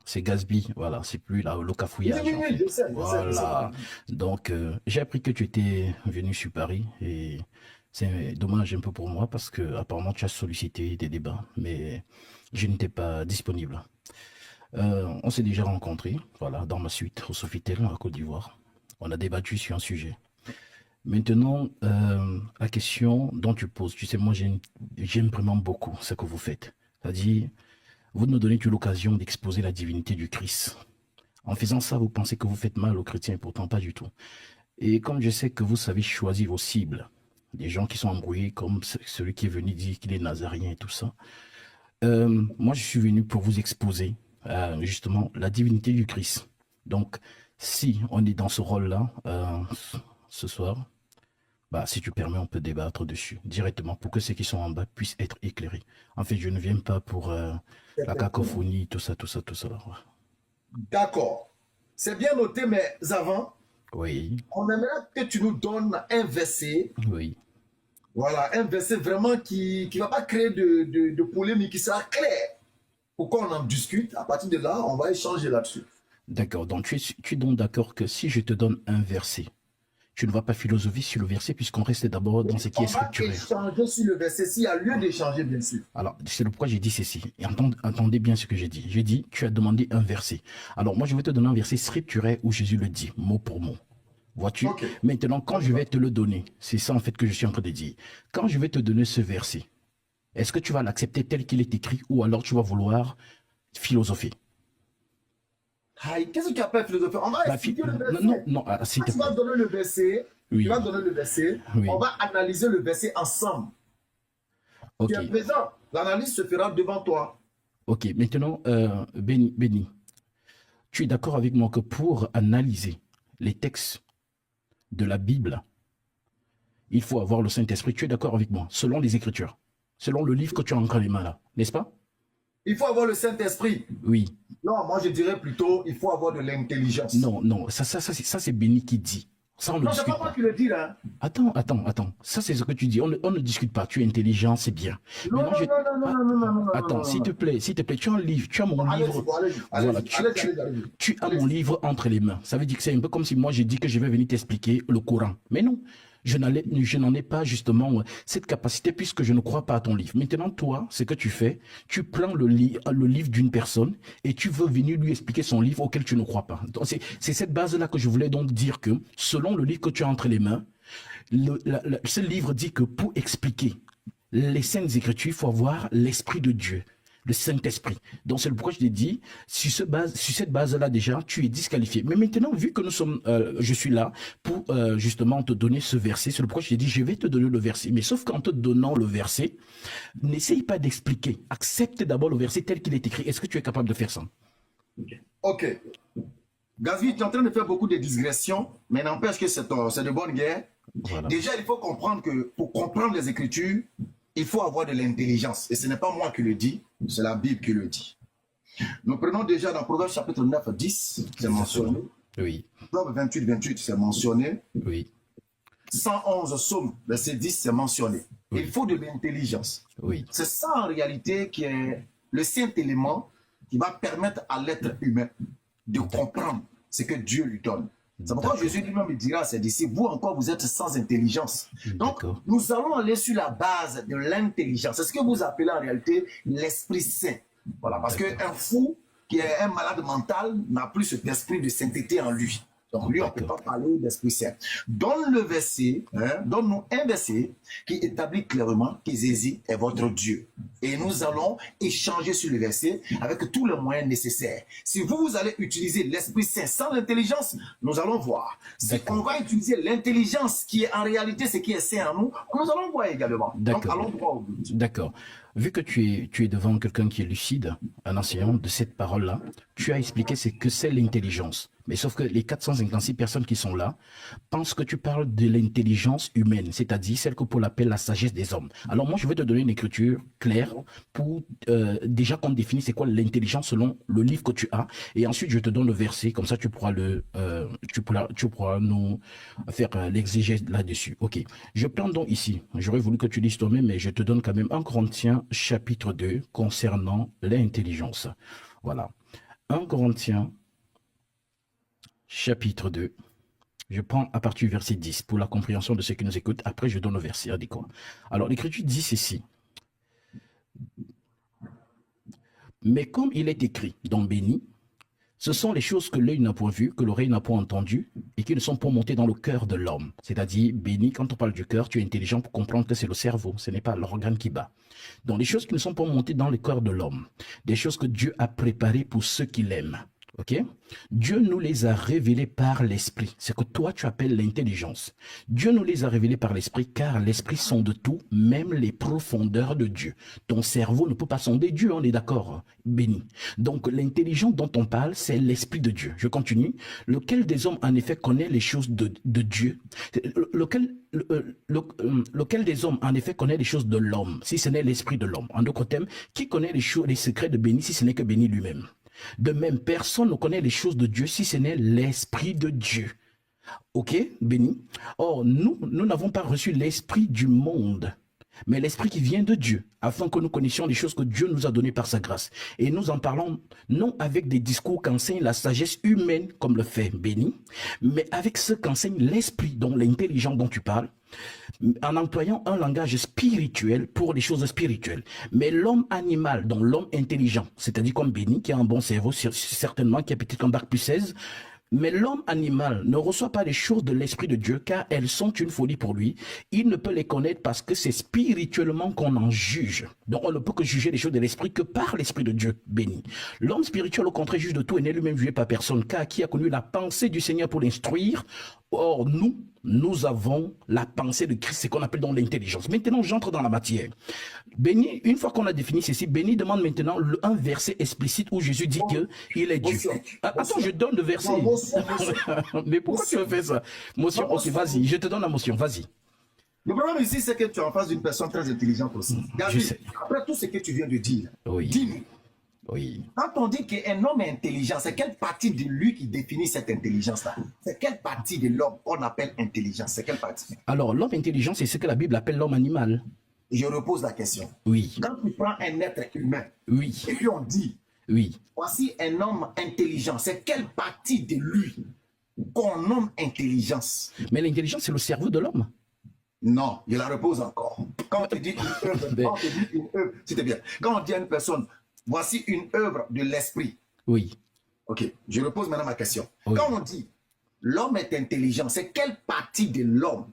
C'est Gatsby, voilà, c'est plus là, le Oui, cafouillage oui, en oui, fait. je sais. Voilà. Donc, j'ai appris que tu étais venu sur Paris et c'est dommage un peu pour moi parce que apparemment tu as sollicité des débats, mais je n'étais pas disponible. On s'est déjà rencontrés, voilà, dans ma suite au Sofitel, à Côte d'Ivoire. On a débattu sur un sujet. Maintenant, la question dont tu poses, tu sais, moi j'aime vraiment beaucoup ce que vous faites. C'est-à-dire, vous nous donnez l'occasion d'exposer la divinité du Christ. En faisant ça, vous pensez que vous faites mal aux chrétiens, pourtant pas du tout. Et comme je sais que vous savez choisir vos cibles, des gens qui sont embrouillés comme celui qui est venu dire qu'il est nazaréen et tout ça, moi je suis venu pour vous exposer justement la divinité du Christ. Donc, si on est dans ce rôle-là ce soir, bah, si tu permets, on peut débattre dessus directement pour que ceux qui sont en bas puissent être éclairés. En fait, je ne viens pas pour la Effectivement. cacophonie, tout ça, tout ça, tout ça. D'accord. C'est bien noté, mais avant, Oui, on aimerait que tu nous donnes un verset, oui. voilà, un verset vraiment qui ne va pas créer de polémique, qui sera clair. Pourquoi on en discute? À partir de là, on va échanger là-dessus. D'accord. Donc, tu es donc d'accord que si je te donne un verset, tu ne vas pas philosopher sur le verset puisqu'on reste d'abord dans ce qui est On va scripturaire. échanger sur le verset s'il y a lieu d'échanger, bien sûr. Alors, c'est le pourquoi j'ai dit ceci. Et entendez bien ce que j'ai dit. J'ai dit, tu as demandé un verset. Alors, moi, je vais te donner un verset scripturaire où Jésus le dit, mot pour mot. Vois-tu? Ok. Maintenant, quand je vais te le donner, c'est ça en fait que je suis en train de dire. Quand je vais te donner ce verset, est-ce que tu vas l'accepter tel qu'il est écrit ou alors tu vas vouloir philosopher? Aïe, qu'est-ce que tu appelles philosophie? On va Bah, expliquer le non, non, verset. non, s'il Quand te tu vas plaît. donner le verset, tu vas Oui, donner le verset, on oui. va analyser le verset ensemble. Tu Ok, es présent. L'analyse se fera devant toi. ok. Maintenant, Béni, tu es d'accord avec moi que pour analyser les textes de la Bible, il faut avoir le Saint-Esprit. Tu es d'accord avec moi, selon les Écritures, selon le livre que tu as entre les mains là, n'est-ce pas? Il faut avoir le Saint-Esprit. Oui. Non, moi je dirais plutôt, il faut avoir de l'intelligence. Non, non, ça c'est Béni qui dit. Ça, on ne Non, c'est pas discute moi pas. qui le dis là. Attends. Ça, c'est ce que tu dis. On ne discute pas. Tu es intelligent, c'est bien. Non, Maintenant, non, non, non, non, Ah, non, non, non, non, non, attends, non, non, non. s'il te plaît, tu as un livre, tu as mon Bon, allez-y, livre. bon, allez-y, Voilà, allez-y, allez-y, allez-y, allez-y. tu as mon Allez-y. livre entre les mains. Ça veut dire que c'est un peu comme si moi, j'ai dit que je vais venir t'expliquer le Coran. Mais non, je n'en ai pas justement cette capacité puisque je ne crois pas à ton livre. Maintenant, toi, ce que tu fais, tu prends le livre d'une personne et tu veux venir lui expliquer son livre auquel tu ne crois pas. Donc, c'est cette base-là que je voulais donc dire que selon le livre que tu as entre les mains, ce livre dit que pour expliquer les saintes écritures, il faut avoir l'esprit de Dieu, le Saint-Esprit. Donc c'est pourquoi je t'ai dit, sur cette base-là déjà, tu es disqualifié. Mais maintenant, vu que je suis là pour justement te donner ce verset, c'est le pourquoi je t'ai dit, je vais te donner le verset. Mais sauf qu'en te donnant le verset, n'essaye pas d'expliquer. Accepte d'abord le verset tel qu'il est écrit. Est-ce que tu es capable de faire ça? Ok. Gatsby, tu es en train de faire beaucoup de digressions, mais n'empêche que c'est de bonne guerre. Voilà. Déjà, il faut comprendre que pour comprendre les Écritures, il faut avoir de l'intelligence. Et ce n'est pas moi qui le dis, c'est la Bible qui le dit. Nous prenons déjà dans Proverbe chapitre 9, 10, c'est mentionné. Oui. Proverbe 28, 28, c'est mentionné. Oui. 111 Psaume, verset 10, c'est mentionné. Oui. Il faut de l'intelligence. Oui. C'est ça en réalité qui est le saint élément qui va permettre à l'être humain de comprendre ce que Dieu lui donne. C'est pourquoi Jésus lui-même dira à ses disciples, vous encore, vous êtes sans intelligence. Donc, nous allons aller sur la base de l'intelligence. C'est ce que vous appelez en réalité l'Esprit Saint. Voilà, parce qu'un fou qui est un malade mental n'a plus cet esprit de sainteté en lui. Donc lui, on ne peut pas parler d'Esprit Saint. Donne le verset, donne-nous un verset qui établit clairement que Jésus est votre Dieu. Et nous allons échanger sur le verset avec tous les moyens nécessaires. Si vous allez utiliser l'Esprit Saint sans l'intelligence, nous allons voir. Si on va utiliser l'intelligence qui est en réalité ce qui est saint en nous, nous allons voir également. Donc allons droit au but. D'accord. Vu que tu es devant quelqu'un qui est lucide, un enseignant de cette parole-là, tu as expliqué ce que c'est l'intelligence. Mais sauf que les 456 personnes qui sont là pensent que tu parles de l'intelligence humaine, c'est-à-dire celle que Paul appelle la sagesse des hommes. Alors moi, je vais te donner une écriture claire pour déjà qu'on définisse c'est quoi l'intelligence selon le livre que tu as. Et ensuite, je te donne le verset, comme ça tu pourras tu pourras nous faire l'exégèse là-dessus. Ok. Je prends donc ici, j'aurais voulu que tu lises toi-même, mais je te donne quand même 1 Corinthiens chapitre 2 concernant l'intelligence. Voilà. 1 Corinthiens, chapitre 2. Je prends à partir du verset 10 pour la compréhension de ceux qui nous écoutent. Après, je donne le verset adéquat. Alors, l'Écriture dit ceci. Mais comme il est écrit dans Béni, ce sont les choses que l'œil n'a point vues, que l'oreille n'a point entendues, et qui ne sont pas montées dans le cœur de l'homme. C'est-à-dire, Béni, quand on parle du cœur, tu es intelligent pour comprendre que c'est le cerveau, ce n'est pas l'organe qui bat. Donc, les choses qui ne sont pas montées dans le cœur de l'homme, des choses que Dieu a préparées pour ceux qui l'aiment. Ok? Dieu nous les a révélées par l'esprit. C'est que toi, tu appelles l'intelligence. Dieu nous les a révélées par l'esprit, car l'esprit sonde tout, même les profondeurs de Dieu. Ton cerveau ne peut pas sonder Dieu, on est d'accord, béni. Donc, l'intelligence dont on parle, c'est l'esprit de Dieu. Je continue. Lequel des hommes, en effet, connaît les choses de Dieu? Lequel des hommes, en effet, connaît les choses de l'homme, si ce n'est l'esprit de l'homme? En d'autres termes, qui connaît les choses, les secrets de béni, si ce n'est que béni lui-même? De même, personne ne connaît les choses de Dieu si ce n'est l'Esprit de Dieu. Ok, béni. Or, nous n'avons pas reçu l'Esprit du monde, mais l'Esprit qui vient de Dieu, afin que nous connaissions les choses que Dieu nous a données par sa grâce. Et nous en parlons non avec des discours qu'enseigne la sagesse humaine, comme le fait béni, mais avec ce qu'enseigne l'Esprit, dont l'intelligence dont tu parles, en employant un langage spirituel pour les choses spirituelles. Mais l'homme animal, dont l'homme intelligent, c'est-à-dire comme béni, qui a un bon cerveau, certainement, qui a peut-être un bac plus 16, mais l'homme animal ne reçoit pas les choses de l'Esprit de Dieu, car elles sont une folie pour lui. Il ne peut les connaître parce que c'est spirituellement qu'on en juge. Donc on ne peut que juger les choses de l'Esprit que par l'Esprit de Dieu béni. L'homme spirituel, au contraire, juge de tout et n'est lui-même jugé par personne, car qui a connu la pensée du Seigneur pour l'instruire? Or, nous avons la pensée de Christ, ce qu'on appelle donc l'intelligence. Maintenant, j'entre dans la matière. Béni, une fois qu'on a défini ceci, Béni demande maintenant un verset explicite où Jésus dit qu'il est Dieu. Attends, je donne le verset. Mais pourquoi tu as fait ça? Motion, ok, vas-y, je te donne la motion, vas-y. Le problème ici, c'est que tu es en face d'une personne très intelligente aussi. Je sais. Après tout ce que tu viens de dire, Oui. dis-nous. Oui. Quand on dit qu'un homme est intelligent, c'est quelle partie de lui qui définit cette intelligence-là? C'est quelle partie de l'homme qu'on appelle intelligence? C'est quelle partie? Alors, l'homme intelligent, c'est ce que la Bible appelle l'homme animal. Et je repose la question. Oui. Quand tu prends un être humain, oui. Et puis on dit, oui. Voici un homme intelligent, c'est quelle partie de lui qu'on nomme intelligence? Mais l'intelligence, c'est le cerveau de l'homme. Non, je la repose encore. Quand on te dit une œuvre, c'était bien. Quand on dit à une personne, voici une œuvre de l'esprit. Oui. Ok, je repose maintenant ma question. Oui. Quand on dit l'homme est intelligent, c'est quelle partie de l'homme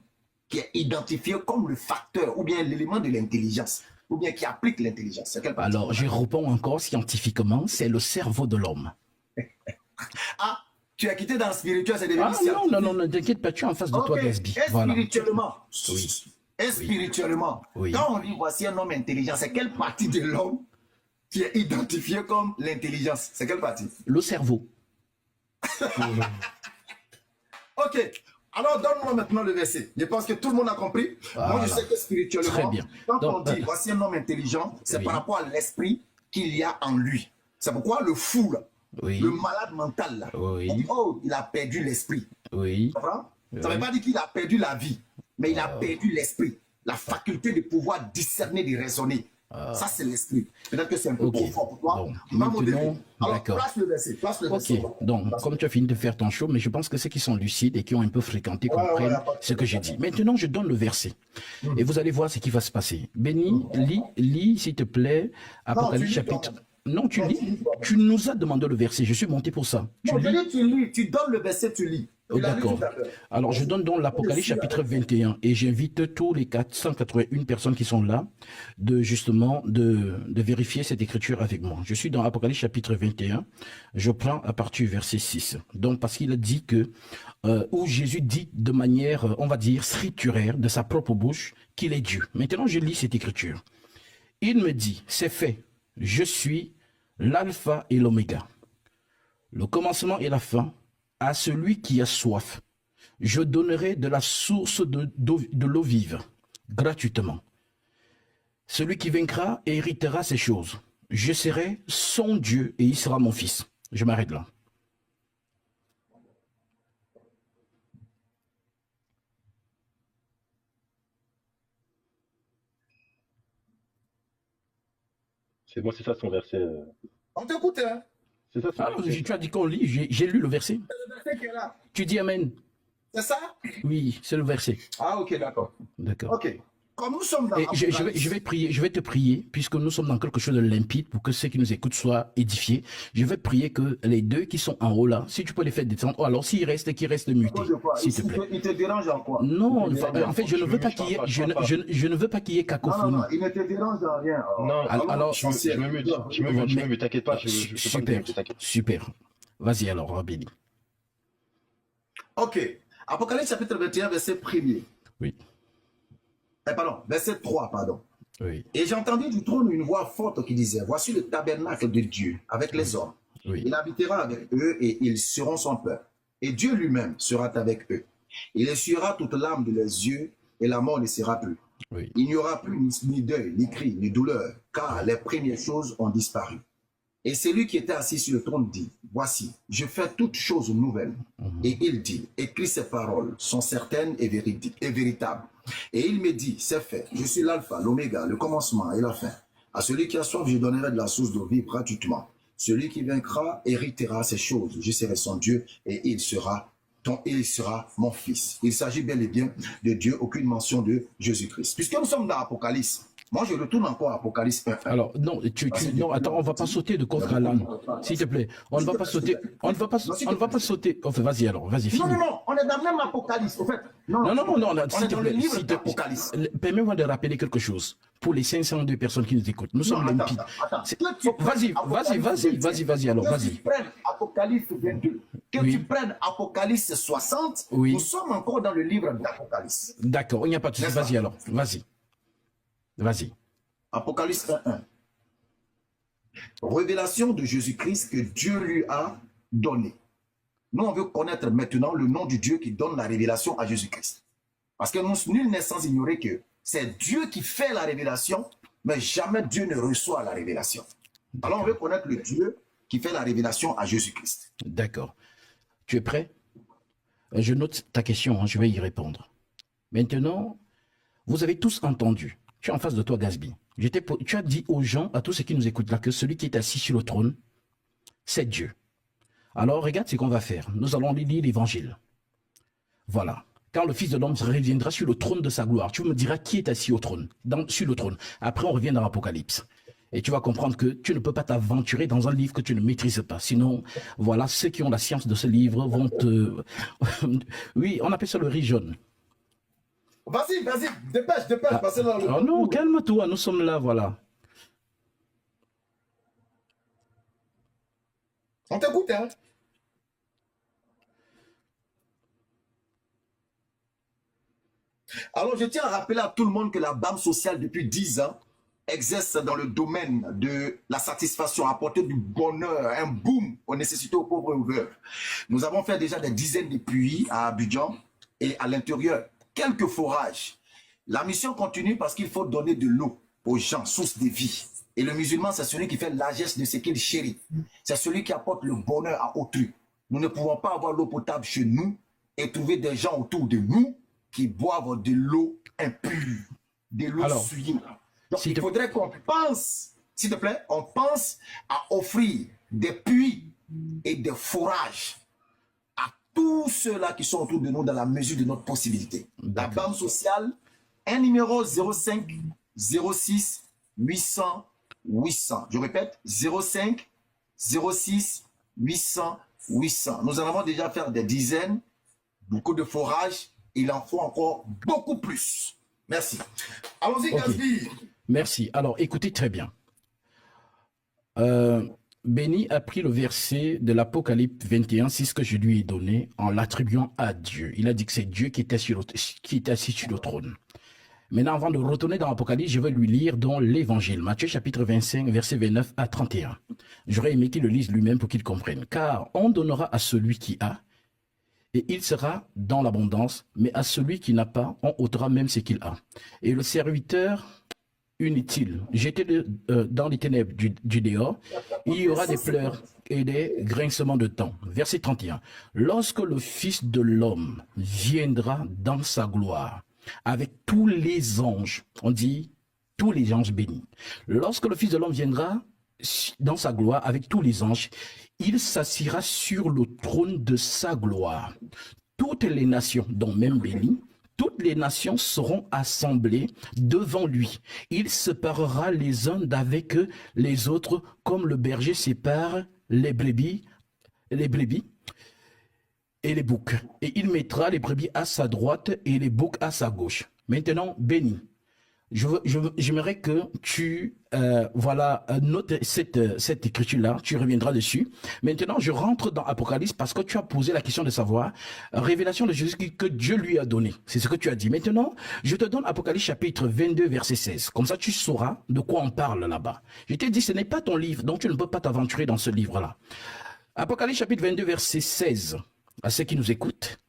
qui est identifiée comme le facteur ou bien l'élément de l'intelligence ou bien qui applique l'intelligence? C'est quelle partie? Alors, je réponds encore scientifiquement, c'est le cerveau de l'homme. Ah, tu as quitté dans le spirituel, c'est devenu scientifique. Non, ne t'inquiète pas, tu es en face de toi, Gatsby. Voilà. Oui. Et spirituellement, quand on dit voici un homme intelligent, c'est quelle partie de l'homme qui est identifiée comme l'intelligence? C'est quelle partie? Le cerveau. Ok. Alors, donne-moi maintenant le verset. Je pense que tout le monde a compris. Voilà. Moi, je sais que spirituellement, très bien. Quand on dit voici un homme intelligent, c'est par rapport à l'esprit qu'il y a en lui. C'est pourquoi le fou, là, le malade mental, là, on dit, oh, il a perdu l'esprit. Oui. Tu comprends? Ça ne veut pas dire qu'il a perdu la vie, mais il a perdu l'esprit, la faculté de pouvoir discerner, de raisonner. Ça, c'est l'esprit. Peut-être que c'est un peu profond pour toi. Maintenant, alors, place le verset. Donc, comme tu as fini de faire ton show, mais je pense que ceux qui sont lucides et qui ont un peu fréquenté comprennent ce que j'ai dit. Maintenant, je donne le verset. Et vous allez voir ce qui va se passer. Béni, lis, s'il te plaît, Apocalypse chapitre... Non, tu lis. Tu nous as demandé le verset. Je suis monté pour ça. Tu lis. Tu donnes le verset, tu lis. D'accord. Alors, je donne donc l'Apocalypse chapitre 21 et j'invite tous les 481 personnes qui sont là de vérifier cette écriture avec moi. Je suis dans l'Apocalypse chapitre 21. Je prends à partir du verset 6. Donc, parce qu'il a dit que, où Jésus dit de manière, on va dire, scripturaire, de sa propre bouche, qu'il est Dieu. Maintenant, je lis cette écriture. Il me dit, c'est fait. Je suis l'alpha et l'oméga, le commencement et la fin. À celui qui a soif, je donnerai de la source de l'eau vive, gratuitement. Celui qui vaincra héritera ces choses. Je serai son Dieu et il sera mon fils. Je m'arrête là. C'est moi, c'est ça son verset. On t'écoute, hein? C'est ça son Ah, verset. tu as dit qu'on lit, j'ai lu le verset. Le verset qui est là. Tu dis Amen. C'est ça? Oui, c'est le verset. Ah, ok, d'accord. D'accord. Ok. Comme nous sommes dans Et je vais prier, je vais te prier, puisque nous sommes dans quelque chose de limpide, pour que ceux qui nous écoutent soient édifiés. Je vais prier que les deux qui sont en haut là, si tu peux les faire descendre, ou alors s'ils restent, qu'ils restent mutés, s'il te plaît. Il te dérange en quoi? Non, Il te dérange en fait, je ne veux pas qu'il y ait, je ne veux pas qu'il y ait Non, non, cacophonie. non, il ne te dérange en rien. Non, Alors, je me mute, je me mute, t'inquiète pas, je peux pas me super, muter, t'inquiète. super. Vas-y alors, Béni. Ok. Apocalypse chapitre 21, verset 1er. Oui, Pardon, verset 3, pardon. oui, Et j'ai entendu du trône une voix forte qui disait, voici le tabernacle de Dieu avec les hommes. oui. Il habitera avec eux et ils seront son peuple. Et Dieu lui-même sera avec eux. Il essuiera toute larme de leurs yeux et la mort ne sera plus. Oui. Il n'y aura plus ni deuil, ni cri, ni douleur, car les premières choses ont disparu. Et celui qui était assis sur le trône dit, voici, je fais toutes choses nouvelles. Et il dit, écris ces paroles, sont certaines et véritables. Et il me dit, c'est fait, je suis l'alpha, l'oméga, le commencement et la fin. À celui qui a soif, je donnerai de la source d'eau vive gratuitement. Celui qui vaincra héritera ces choses. Je serai son Dieu et il sera mon fils. Il s'agit bel et bien de Dieu, aucune mention de Jésus-Christ. Puisque nous sommes dans l'Apocalypse, moi je retourne encore à Apocalypse 1. Alors, non, non, attends, on va pas sauter de coq à l'âne. S'il te plaît, on ne va pas sauter, on ne va pas sauter. Enfin, vas-y alors, vas-y, finis. Non, non, non, on est dans le même Apocalypse. En fait, Non, on est s'il te dans le plaît, livre s'il te d'Apocalypse. permets-moi de rappeler quelque chose pour les 502 personnes qui nous écoutent. Nous sommes limpides. Vas-y, alors, Que vas-y. tu prennes Apocalypse 22, que Oui. tu prennes Apocalypse 60, Oui. nous sommes encore dans le livre d'Apocalypse. D'accord, il n'y a pas de souci. N'est-ce pas? Vas-y alors, vas-y. Vas-y. Apocalypse 1.1. Révélation de Jésus-Christ que Dieu lui a donné. Nous, on veut connaître maintenant le nom du Dieu qui donne la révélation à Jésus-Christ. Parce que nul n'est sans ignorer que c'est Dieu qui fait la révélation, mais jamais Dieu ne reçoit la révélation. Alors, on veut connaître le Dieu qui fait la révélation à Jésus-Christ. D'accord. Tu es prêt? Je note ta question, hein, je vais y répondre. Maintenant, vous avez tous entendu. Tu es en face de toi, Gasby. Tu as dit aux gens, à tous ceux qui nous écoutent là, que celui qui est assis sur le trône, c'est Dieu. Alors, regarde ce qu'on va faire. Nous allons lire l'évangile. Voilà. Quand le Fils de l'homme reviendra sur le trône de sa gloire, tu me diras qui est assis au trône, sur le trône. Après, on revient dans l'Apocalypse. Et tu vas comprendre que tu ne peux pas t'aventurer dans un livre que tu ne maîtrises pas. Sinon, voilà, ceux qui ont la science de ce livre vont te... Oui, on appelle ça le riz jaune. Vas-y, dépêche, passez dans le... Oh non, calme-toi, nous sommes là, voilà. On t'écoute, hein? Alors, je tiens à rappeler à tout le monde que la BAM sociale, depuis 10 ans, exerce dans le domaine de la satisfaction, apporter du bonheur, un boom aux nécessités aux pauvres et aux veuves. Nous avons fait déjà des dizaines de puits à Abidjan et à l'intérieur, quelques forages. La mission continue parce qu'il faut donner de l'eau aux gens, source de vie. Et le musulman, c'est celui qui fait la geste de ce qu'il chérit. C'est celui qui apporte le bonheur à autrui. Nous ne pouvons pas avoir l'eau potable chez nous et trouver des gens autour de nous qui boivent de l'eau impure, de l'eau souillée. Donc, il faudrait qu'on pense, s'il te plaît, on pense à offrir des puits et des forages à tous ceux-là qui sont autour de nous dans la mesure de notre possibilité. La banque sociale, un numéro 05 06 800 800. Je répète, 05 06 800 800. Nous en avons déjà fait des dizaines, beaucoup de forages. Il en faut encore beaucoup plus. Merci. Allons-y, Gasby. Merci. Alors, écoutez très bien. Béni a pris le verset de l'Apocalypse 21, c'est ce que je lui ai donné, en l'attribuant à Dieu. Il a dit que c'est Dieu qui est assis sur le trône. Maintenant, avant de retourner dans l'Apocalypse, je vais lui lire dans l'Évangile, Matthieu chapitre 25, versets 29 à 31. J'aurais aimé qu'il le lise lui-même pour qu'il comprenne. Car on donnera à celui qui a, et il sera dans l'abondance, mais à celui qui n'a pas, on ôtera même ce qu'il a. Et le serviteur inutile, jeté dans les ténèbres du dehors, il y aura des pleurs et des grincements de dents. Verset 31. Lorsque le Fils de l'homme viendra dans sa gloire, avec tous les anges, on dit tous les anges bénis. Lorsque le Fils de l'homme viendra dans sa gloire avec tous les anges. Il s'assiera sur le trône de sa gloire. Toutes les nations, dont même béni, toutes les nations seront assemblées devant lui. Il séparera les uns d'avec les autres, comme le berger sépare les brebis et les boucs. Et il mettra les brebis à sa droite et les boucs à sa gauche. Maintenant, béni. J'aimerais que tu notes cette écriture-là, tu reviendras dessus. Maintenant, je rentre dans Apocalypse parce que tu as posé la question de savoir, révélation de Jésus que Dieu lui a donné. C'est ce que tu as dit. Maintenant, je te donne Apocalypse chapitre 22, verset 16. Comme ça, tu sauras de quoi on parle là-bas. Je t'ai dit, ce n'est pas ton livre, donc tu ne peux pas t'aventurer dans ce livre-là. Apocalypse chapitre 22, verset 16. À ceux qui nous écoutent,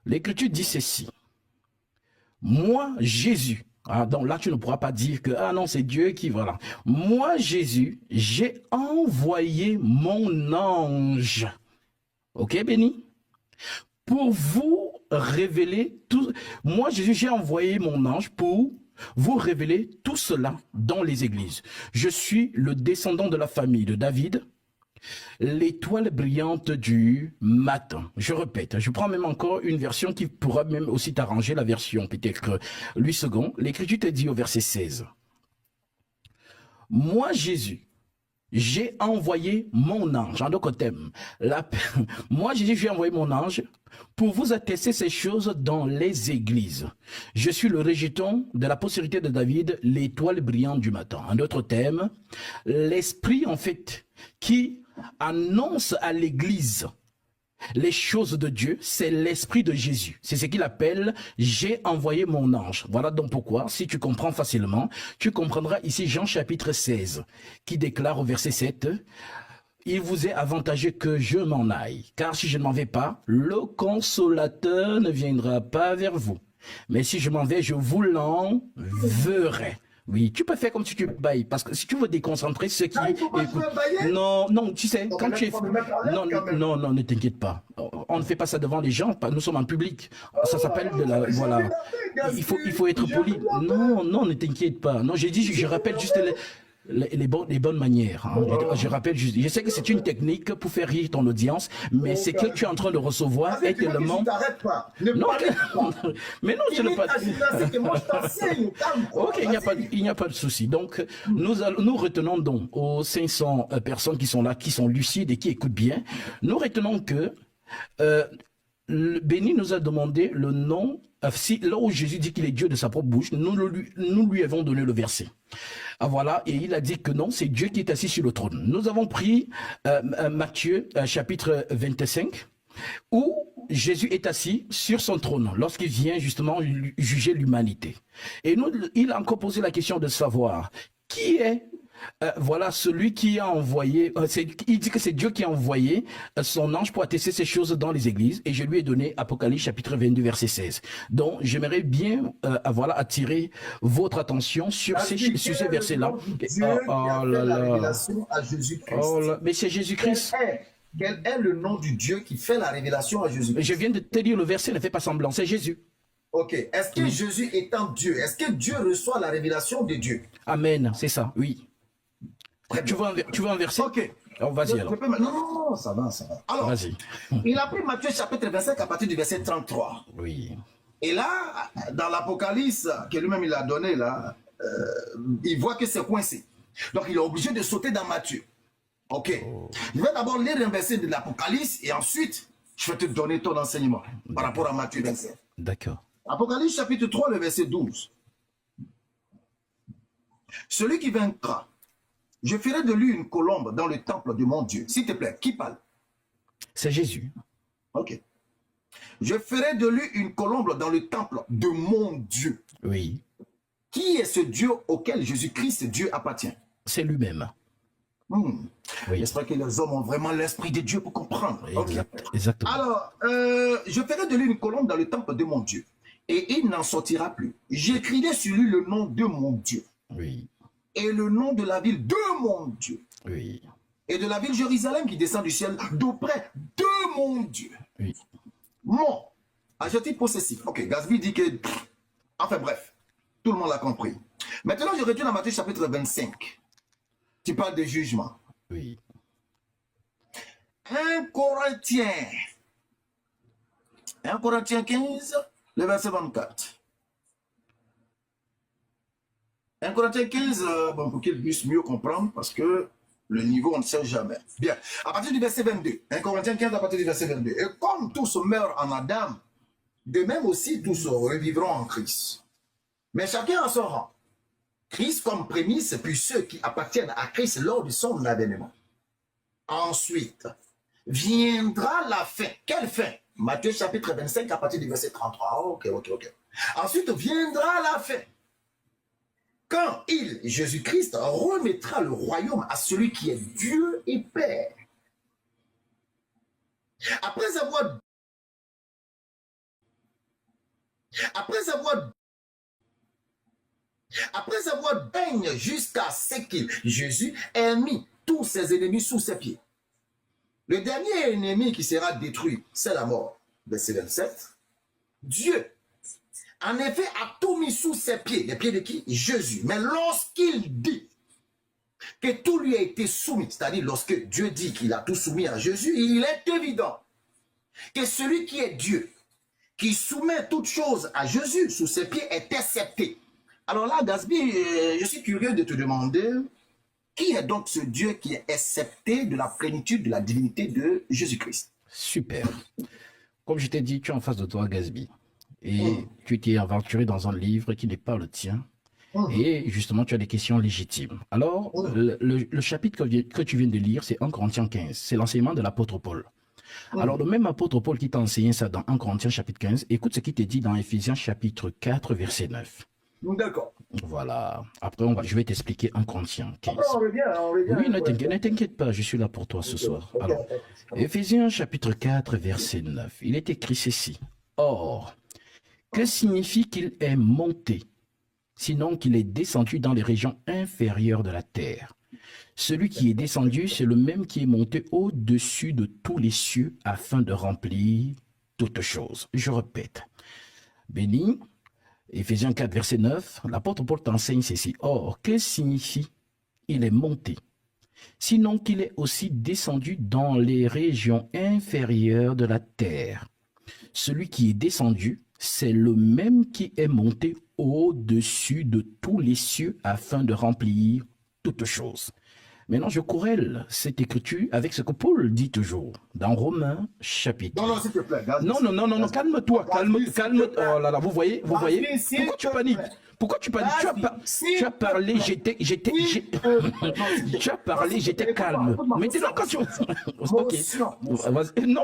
l'écriture dit ceci. Moi, Jésus, donc là, tu ne pourras pas dire que, ah non, c'est Dieu qui, voilà. Moi, Jésus, j'ai envoyé mon ange. Ok, béni? Pour vous révéler tout. Moi, Jésus, j'ai envoyé mon ange pour vous révéler tout cela dans les églises. Je suis le descendant de la famille de David, l'étoile brillante du matin. Je répète, je prends même encore une version qui pourra même aussi t'arranger, la version peut-être 8 secondes. L'écriture te dit au verset 16. Moi, Jésus, j'ai envoyé mon ange. En d'autres termes, moi, Jésus, j'ai envoyé mon ange pour vous attester ces choses dans les églises. Je suis le rejeton de la postérité de David, l'étoile brillante du matin. En d'autres termes, l'esprit, en fait, qui annonce à l'église les choses de Dieu, c'est l'esprit de Jésus. C'est ce qu'il appelle « j'ai envoyé mon ange ». Voilà donc pourquoi, si tu comprends facilement, tu comprendras ici Jean chapitre 16, qui déclare au verset 7 « Il vous est avantageux que je m'en aille, car si je ne m'en vais pas, le consolateur ne viendra pas vers vous. Mais si je m'en vais, je vous l'enverrai. » Oui, tu peux faire comme si tu bailles, parce que si tu veux déconcentrer ceux qui écoutent. Non, non, tu sais, quand tu es... Non, non, non, ne t'inquiète pas. On ne fait pas ça devant les gens, nous sommes en public. Ça s'appelle de la... Voilà. Il faut être poli. Non, non, ne t'inquiète pas. Non, j'ai dit, je rappelle juste les bonnes manières. Hein. Je rappelle juste, je sais que c'est une technique pour faire rire ton audience, mais c'est que tu es en train de recevoir est tellement... Non, mais non, je ne pas... Ok, il n'y a pas de souci. Donc, nous retenons donc aux 500 personnes qui sont là, qui sont lucides et qui écoutent bien, nous retenons que Béni nous a demandé le nom, là où Jésus dit qu'il est Dieu de sa propre bouche, nous lui avons donné le verset. Ah, voilà, et il a dit que non, c'est Dieu qui est assis sur le trône. Nous avons pris Matthieu chapitre 25, où Jésus est assis sur son trône lorsqu'il vient justement juger l'humanité. Et il a encore posé la question de savoir qui est voilà celui qui a envoyé, il dit que c'est Dieu qui a envoyé son ange pour attester ces choses dans les églises, et je lui ai donné Apocalypse chapitre 22 verset 16. Donc j'aimerais bien voilà, attirer votre attention sur ces versets-là. Oh là là. Oh là. Mais c'est Jésus-Christ. Quel est le nom du Dieu qui fait la révélation à Jésus-Christ? Je viens de te dire le verset, ne fais pas semblant, c'est Jésus. Ok. Est-ce que Jésus étant Dieu, est-ce que Dieu reçoit la révélation de Dieu? Amen, c'est ça, oui. Tu veux un verset? Ok. Alors vas-y alors. Non, ça va. Alors, vas-y. Il a pris Matthieu chapitre 25 à partir du verset 33. Oui. Et là, dans l'Apocalypse que lui-même il a donné, là, il voit que c'est coincé. Donc il est obligé de sauter dans Matthieu. Ok. Je vais d'abord lire un verset de l'Apocalypse et ensuite, je vais te donner ton enseignement par rapport à Matthieu 25. D'accord. Apocalypse chapitre 3, le verset 12. Celui qui vaincra, je ferai de lui une colombe dans le temple de mon Dieu. S'il te plaît, qui parle? C'est Jésus. Ok. Je ferai de lui une colombe dans le temple de mon Dieu. Oui. Qui est ce Dieu auquel Jésus-Christ, Dieu, appartient? C'est lui-même. Oui. J'espère que les hommes ont vraiment l'esprit de Dieu pour comprendre. Exactement. Alors, je ferai de lui une colombe dans le temple de mon Dieu. Et il n'en sortira plus. J'écrirai sur lui le nom de mon Dieu. Oui. Et le nom de la ville de mon Dieu. Oui. Et de la ville Jérusalem qui descend du ciel d'auprès de mon Dieu. Oui. Mon adjectif possessif. Ok, Gatsby dit que... Enfin bref, tout le monde l'a compris. Maintenant, je retourne à Matthieu chapitre 25. Tu parles de jugement. Oui. 1 Corinthiens. 1 Corinthiens 15, le verset 24. 1 Corinthiens 15, bon, pour qu'ils puissent mieux comprendre, parce que le niveau, on ne sait jamais. Bien, à partir du verset 22. 1 Corinthiens 15, à partir du verset 22. Et comme tous meurent en Adam, de même aussi tous revivront en Christ. Mais chacun à son rang. Christ comme prémisse, puis ceux qui appartiennent à Christ lors de son avènement. Ensuite, viendra la fin. Quelle fin? Matthieu chapitre 25 à partir du verset 33. Ok. Ensuite viendra la fin. Quand il, Jésus-Christ, remettra le royaume à celui qui est Dieu et Père. Après avoir baigné jusqu'à ce qu'il, Jésus, ait mis tous ses ennemis sous ses pieds. Le dernier ennemi qui sera détruit, c'est la mort. Verset 27. Dieu, en effet, a tout mis sous ses pieds. Les pieds de qui? Jésus. Mais lorsqu'il dit que tout lui a été soumis, c'est-à-dire lorsque Dieu dit qu'il a tout soumis à Jésus, il est évident que celui qui est Dieu, qui soumet toutes choses à Jésus sous ses pieds, est accepté. Alors là, Gasby, je suis curieux de te demander, qui est donc ce Dieu qui est accepté de la plénitude de la divinité de Jésus-Christ? Super. Comme je t'ai dit, tu es en face de toi, Gasby. Et tu t'es aventuré dans un livre qui n'est pas le tien. Et justement, tu as des questions légitimes. Alors, le chapitre que tu viens de lire, c'est 1 Corinthiens 15. C'est l'enseignement de l'apôtre Paul. Alors, le même apôtre Paul qui t'a enseigné ça dans 1 Corinthiens chapitre 15, écoute ce qu'il te dit dans Éphésiens chapitre 4, verset 9. D'accord. Voilà. Après, je vais t'expliquer 1 Corinthiens 15. Après, on revient. Oui, ne t'inquiète pas, je suis là pour toi ce soir. Alors, Éphésiens chapitre 4, verset 9. Il est écrit ceci. Or, que signifie qu'il est monté, sinon qu'il est descendu dans les régions inférieures de la terre? Celui qui est descendu, c'est le même qui est monté au-dessus de tous les cieux afin de remplir toutes choses. Je répète. Béni, Éphésiens 4, verset 9, l'apôtre Paul t'enseigne ceci. Or, que signifie il est monté, sinon qu'il est aussi descendu dans les régions inférieures de la terre? Celui qui est descendu, c'est le même qui est monté au-dessus de tous les cieux afin de remplir toutes choses. Maintenant, je corrèle cette écriture avec ce que Paul dit toujours dans Romains chapitre. Non, s'il te plaît. Non, calme-toi, calme. Oh là là, vous voyez. Pourquoi tu paniques? Pourquoi tu paniques? Tu as parlé, tu as parlé, j'étais calme. Maintenant, quand tu... Ok. Non,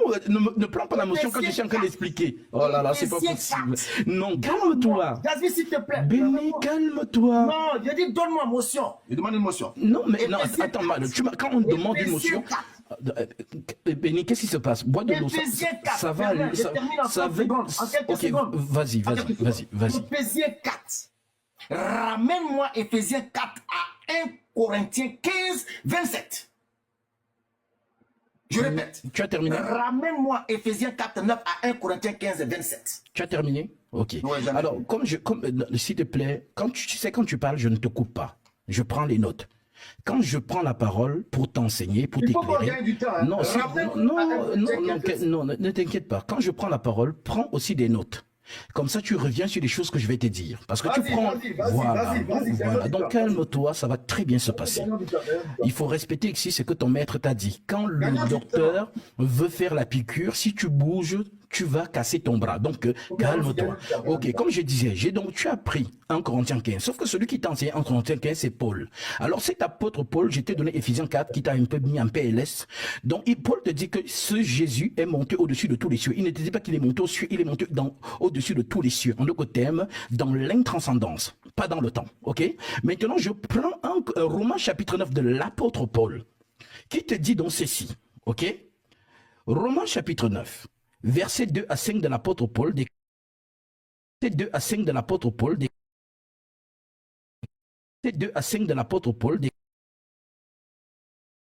ne prends pas la motion quand je suis en train d'expliquer. Oh là là, c'est pas possible. Non, calme-toi. Gasby, s'il te plaît. Béni, calme-toi. Non, je dis donne-moi motion. Je demande une motion. Non, mais non, attends, quand on demande une motion... Béni, qu'est-ce qui se passe? Bois de l'eau, ça va aller. Ça va. Ok, vas-y. Éphésiens 4. Ramène-moi Éphésiens 4 à 1 Corinthiens 15, 27. Je répète. Tu as terminé? Ramène-moi Éphésiens 4, 9 à 1 Corinthiens 15, 27. Tu as terminé? Ok. Ouais, alors, s'il te plaît, quand tu parles, je ne te coupe pas. Je prends les notes. Quand je prends la parole pour t'enseigner, pour t'éclairer... Non, ne t'inquiète pas. Quand je prends la parole, prends aussi des notes. Comme ça, tu reviens sur les choses que je vais te dire. Parce que tu prends... Voilà. Donc, calme-toi, ça va très bien se passer. Il faut respecter ici ce que ton maître t'a dit. Quand le docteur veut faire la piqûre, si tu bouges, tu vas casser ton bras. Donc, calme-toi. Ok, comme je disais, tu as appris 1 Corinthiens 15. Sauf que celui qui t'a enseigné 1 Corinthiens 15, c'est Paul. Alors, cet apôtre Paul, je t'ai donné Éphésiens 4, qui t'a un peu mis en PLS. Donc, Paul te dit que ce Jésus est monté au-dessus de tous les cieux. Il ne te dit pas qu'il est monté aux cieux, il est monté au-dessus de tous les cieux. En d'autres termes, dans l'intranscendance, pas dans le temps. Ok? Maintenant, je prends un Romains chapitre 9 de l'apôtre Paul, qui te dit donc ceci. Ok? Romains chapitre 9. Verset 2 à 5 de l'apôtre Paul, verset 2 à 5 de l'apôtre Paul, verset 2 à 5 de l'apôtre Paul,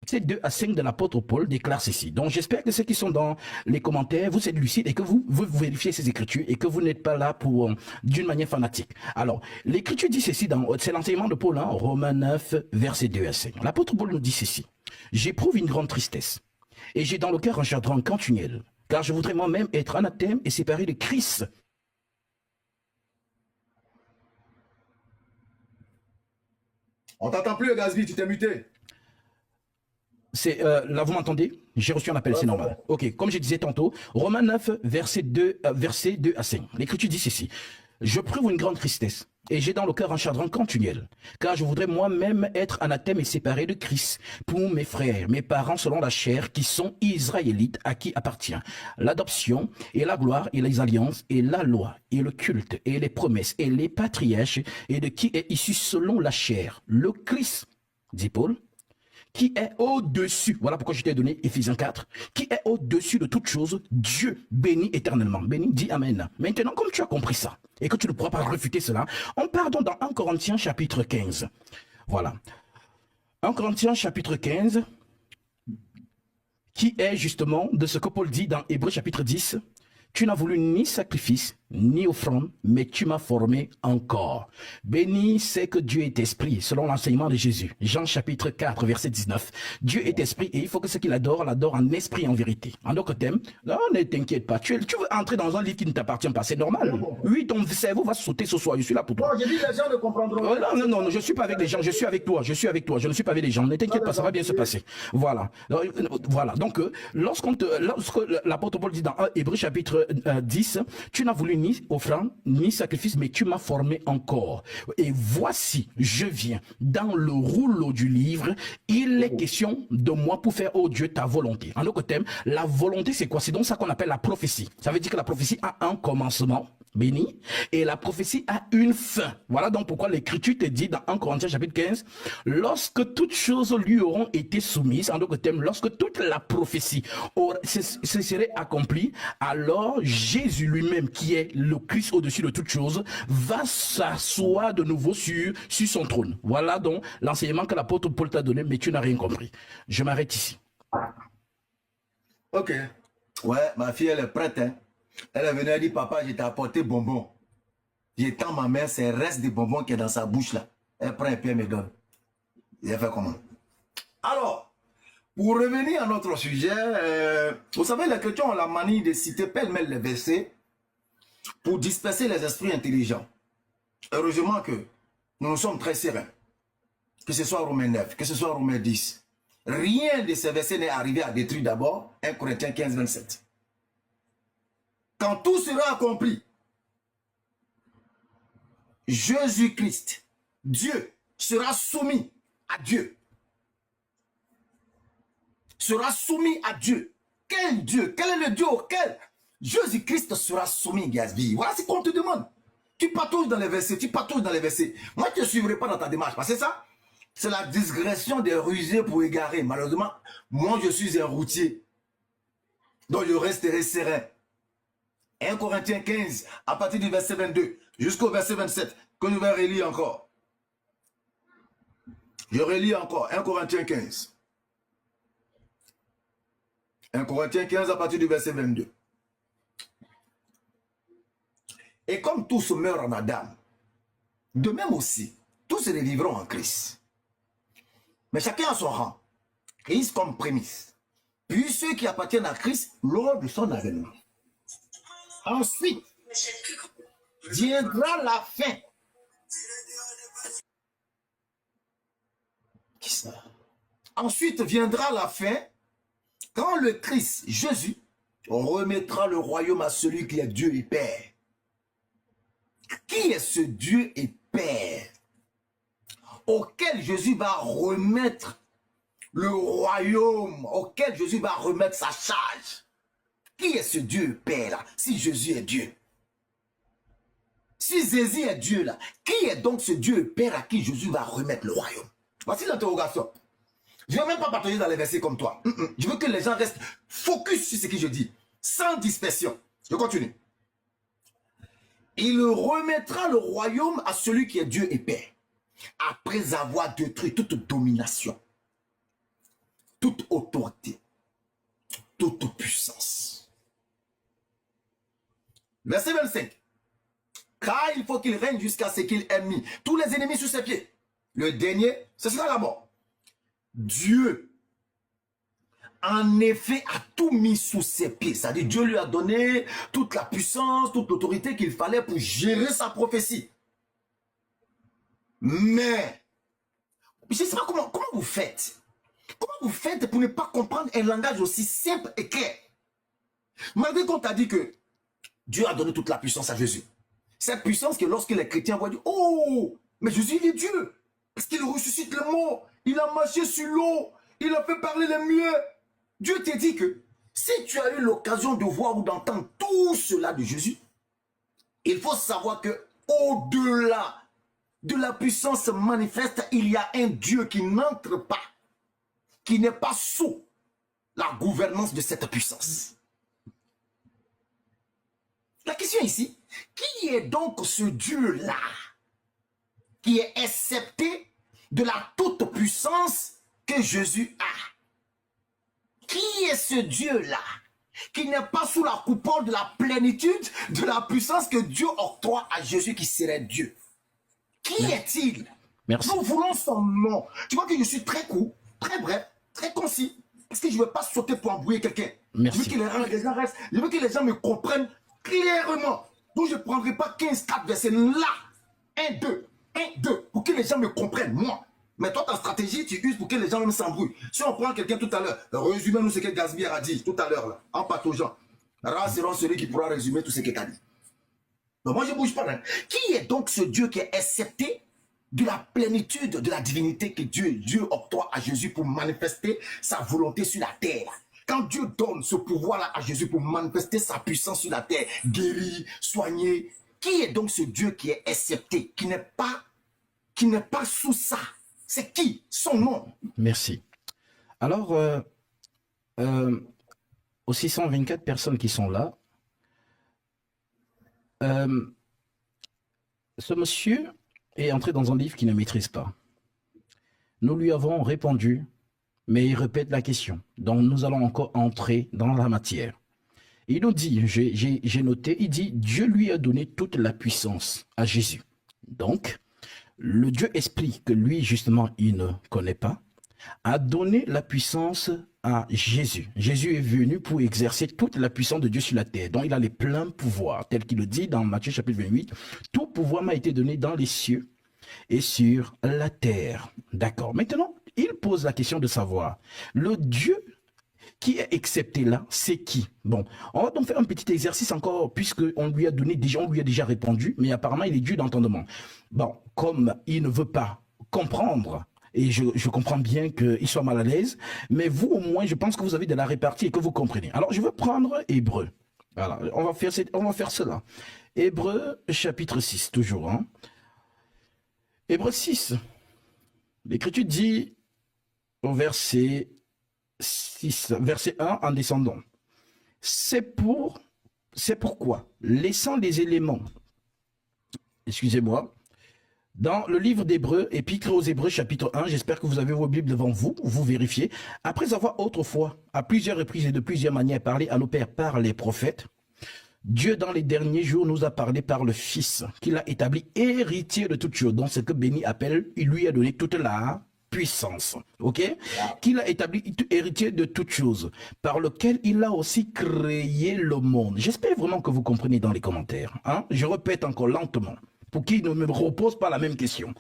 Verset 2 à 5 de l'apôtre Paul déclare ceci. Donc j'espère que ceux qui sont dans les commentaires, vous êtes lucides et que vous vérifiez ces écritures et que vous n'êtes pas là pour d'une manière fanatique. Alors, l'écriture dit ceci, c'est l'enseignement de Paul, Romains 9, verset 2 à 5. L'apôtre Paul nous dit ceci. J'éprouve une grande tristesse et j'ai dans le cœur un chagrin continuel, car je voudrais moi-même être anathème et séparé de Christ. On t'entend plus, Gasby, tu t'es muté. Là, vous m'entendez? J'ai reçu un appel, c'est normal. Ok, comme je disais tantôt, Romains 9, verset 2 à 5. L'écriture dit ceci. Je prouve une grande tristesse et j'ai dans le cœur un chagrin continuel, car je voudrais moi-même être anathème et séparé de Christ pour mes frères, mes parents selon la chair, qui sont israélites, à qui appartient l'adoption et la gloire et les alliances et la loi et le culte et les promesses et les patriarches, et de qui est issu selon la chair le Christ, dit Paul, qui est au-dessus, voilà pourquoi je t'ai donné Éphésiens 4, qui est au-dessus de toute chose, Dieu béni éternellement. Béni, dit Amen. Maintenant, comme tu as compris ça, et que tu ne pourras pas réfuter cela, on part donc dans 1 Corinthiens chapitre 15. Voilà. 1 Corinthiens chapitre 15, qui est justement de ce que Paul dit dans Hébreux chapitre 10, tu n'as voulu ni sacrifice, ni offrande, mais tu m'as formé encore. Béni c'est que Dieu est esprit, selon l'enseignement de Jésus. Jean chapitre 4, verset 19. Dieu est esprit et il faut que ceux qui l'adorent en esprit et en vérité. En d'autres termes, non, ne t'inquiète pas. Tu veux entrer dans un livre qui ne t'appartient pas, c'est normal. Oui, ton cerveau va sauter ce soir, je suis là pour toi. Non, j'ai dit les gens ne comprendront pas. Non, je ne suis pas avec les gens, je suis avec toi, je ne suis pas avec les gens. Ne t'inquiète pas, ça va bien se passer. Voilà. Voilà. Donc, lorsque l'apôtre Paul dit dans Hébreux chapitre 10, tu n'as voulu ni offrande, ni sacrifice, mais tu m'as formé encore. Et voici, je viens dans le rouleau du livre, il est question de moi pour faire, oh Dieu, ta volonté. En d'autres termes, la volonté, c'est quoi? C'est donc ça qu'on appelle la prophétie. Ça veut dire que la prophétie a un commencement, béni, et la prophétie a une fin. Voilà donc pourquoi l'écriture te dit dans 1 Corinthiens chapitre 15, lorsque toutes choses lui auront été soumises, en d'autres termes, lorsque toute la prophétie se serait accomplie, alors Jésus lui-même, qui est le Christ au-dessus de toutes choses, va s'asseoir de nouveau sur son trône. Voilà donc l'enseignement que l'apôtre Paul t'a donné, mais tu n'as rien compris. Je m'arrête ici. Ok. Ouais, ma fille, elle est prête, hein. Elle est venue, elle dit, papa, je t'ai apporté bonbons. J'étends ma main, c'est le reste des bonbons qui est dans sa bouche là. Elle prend un peu et me donne. Il fait comment? Alors, pour revenir à notre sujet, vous savez, les chrétiens ont la manie de citer pêle-mêle les versets pour disperser les esprits intelligents. Heureusement que nous sommes très sereins. Que ce soit Romains 9, que ce soit Romains 10. Rien de ces versets n'est arrivé à détruire d'abord 1 Corinthiens 15, 27. Quand tout sera accompli, Jésus-Christ, Dieu, sera soumis à Dieu. Sera soumis à Dieu. Quel Dieu? Quel est le Dieu auquel Jésus-Christ sera soumis, Gasby? Voilà ce qu'on te demande. Tu patouches dans les versets, tu patouches dans les versets. Moi, je ne te suivrai pas dans ta démarche. Parce que ça, c'est la digression des rusés pour égarer. Malheureusement, moi, je suis un routier. Donc, je resterai serein. 1 Corinthiens 15, à partir du verset 22 jusqu'au verset 27, que je vais relire encore. Je relis encore 1 Corinthiens 15. 1 Corinthiens 15 à partir du verset 22. Et comme tous meurent en Adam, de même aussi, tous revivront en Christ. Mais chacun a son rang. Christ comme prémisse. Puis ceux qui appartiennent à Christ lors de son avènement. Ensuite, viendra la fin. Qui ça? Ensuite viendra la fin quand le Christ, Jésus, remettra le royaume à celui qui est Dieu et Père. Qui est ce Dieu et Père auquel Jésus va remettre le royaume, auquel Jésus va remettre sa charge? Qui est ce Dieu et Père là, si Jésus est Dieu? Si Jésus est Dieu là, qui est donc ce Dieu et Père à qui Jésus va remettre le royaume? Voici l'interrogation. Je ne vais même pas partager dans les versets comme toi. Je veux que les gens restent focus sur ce que je dis, sans dispersion. Je continue. Il remettra le royaume à celui qui est Dieu et Père, après avoir détruit toute domination, toute autorité, toute puissance. Verset 25. Car il faut qu'il règne jusqu'à ce qu'il ait mis tous les ennemis sous ses pieds. Le dernier, ce sera la mort. Dieu, en effet, a tout mis sous ses pieds. C'est-à-dire, Dieu lui a donné toute la puissance, toute l'autorité qu'il fallait pour gérer sa prophétie. Mais, je ne sais pas comment vous faites. Comment vous faites pour ne pas comprendre un langage aussi simple et clair? Malgré qu'on t'a dit que Dieu a donné toute la puissance à Jésus. Cette puissance que lorsque les chrétiens voient dire, oh, mais Jésus il est Dieu. Parce qu'il ressuscite le mort. Il a marché sur l'eau. Il a fait parler les muets. Dieu te dit que si tu as eu l'occasion de voir ou d'entendre tout cela de Jésus, il faut savoir que au-delà de la puissance manifeste, il y a un Dieu qui n'entre pas, qui n'est pas sous la gouvernance de cette puissance. La question ici, qui est donc ce Dieu-là qui est excepté de la toute-puissance que Jésus a? Qui est ce Dieu-là qui n'est pas sous la coupole de la plénitude de la puissance que Dieu octroie à Jésus qui serait Dieu? Qui est-il? Merci. Nous voulons son nom. Tu vois que je suis très court, très bref, très concis. Parce que je ne veux pas sauter pour embrouiller quelqu'un. Merci. Je veux que les gens restent. Je veux que les gens me comprennent clairement. Donc je ne prendrai pas 15, 4 versets là. 1, 2, 1, 2. Pour que les gens me comprennent, moi. Mais toi, ta stratégie, tu uses pour que les gens même s'embrouillent. Si on prend quelqu'un tout à l'heure, résumez-nous ce que Gazbier a dit tout à l'heure, là, en pataugeant. Rares seront celui qui pourra résumer tout ce qu'il a dit. Donc moi, je ne bouge pas. Hein. Qui est donc ce Dieu qui est excepté de la plénitude de la divinité que Dieu octroie à Jésus pour manifester sa volonté sur la terre? Quand Dieu donne ce pouvoir-là à Jésus pour manifester sa puissance sur la terre, guérir, soigner, qui est donc ce Dieu qui est excepté, qui n'est pas sous ça? C'est qui? Son nom. Merci. Alors, aux 624 personnes qui sont là, ce monsieur est entré dans un livre qu'il ne maîtrise pas. Nous lui avons répondu, mais il répète la question. Donc, nous allons encore entrer dans la matière. Il nous dit, j'ai noté, il dit, Dieu lui a donné toute la puissance à Jésus. Donc, le Dieu esprit que lui, justement, il ne connaît pas, a donné la puissance à Jésus. Jésus est venu pour exercer toute la puissance de Dieu sur la terre. Donc, il a les pleins pouvoirs, tel qu'il le dit dans Matthieu chapitre 28. Tout pouvoir m'a été donné dans les cieux et sur la terre. D'accord. Maintenant, il pose la question de savoir, le Dieu qui est excepté là, c'est qui? Bon, on va donc faire un petit exercice encore, puisqu'on lui a déjà répondu, mais apparemment, il est Dieu d'entendement. Bon, comme il ne veut pas comprendre, et je comprends bien qu'il soit mal à l'aise, mais vous, au moins, je pense que vous avez de la répartie et que vous comprenez. Alors, je veux prendre Hébreu. Voilà, on va faire cela. Hébreu, chapitre 6, toujours. Hein. Hébreu 6. L'Écriture dit, au verset 6, verset 1 en descendant. C'est pourquoi, laissant les éléments, excusez-moi, dans le livre d'Hébreux, Épître aux Hébreux, chapitre 1, j'espère que vous avez vos Bibles devant vous, vous vérifiez, après avoir autrefois, à plusieurs reprises et de plusieurs manières, parlé à nos pères par les prophètes, Dieu, dans les derniers jours, nous a parlé par le Fils, qu'il a établi héritier de toutes choses, donc ce que Béni appelle, il lui a donné toute la puissance, ok, qu'il a établi héritier de toutes choses, par lequel il a aussi créé le monde. J'espère vraiment que vous comprenez dans les commentaires. Hein? Je répète encore lentement, pour qu'il ne me repose pas la même question.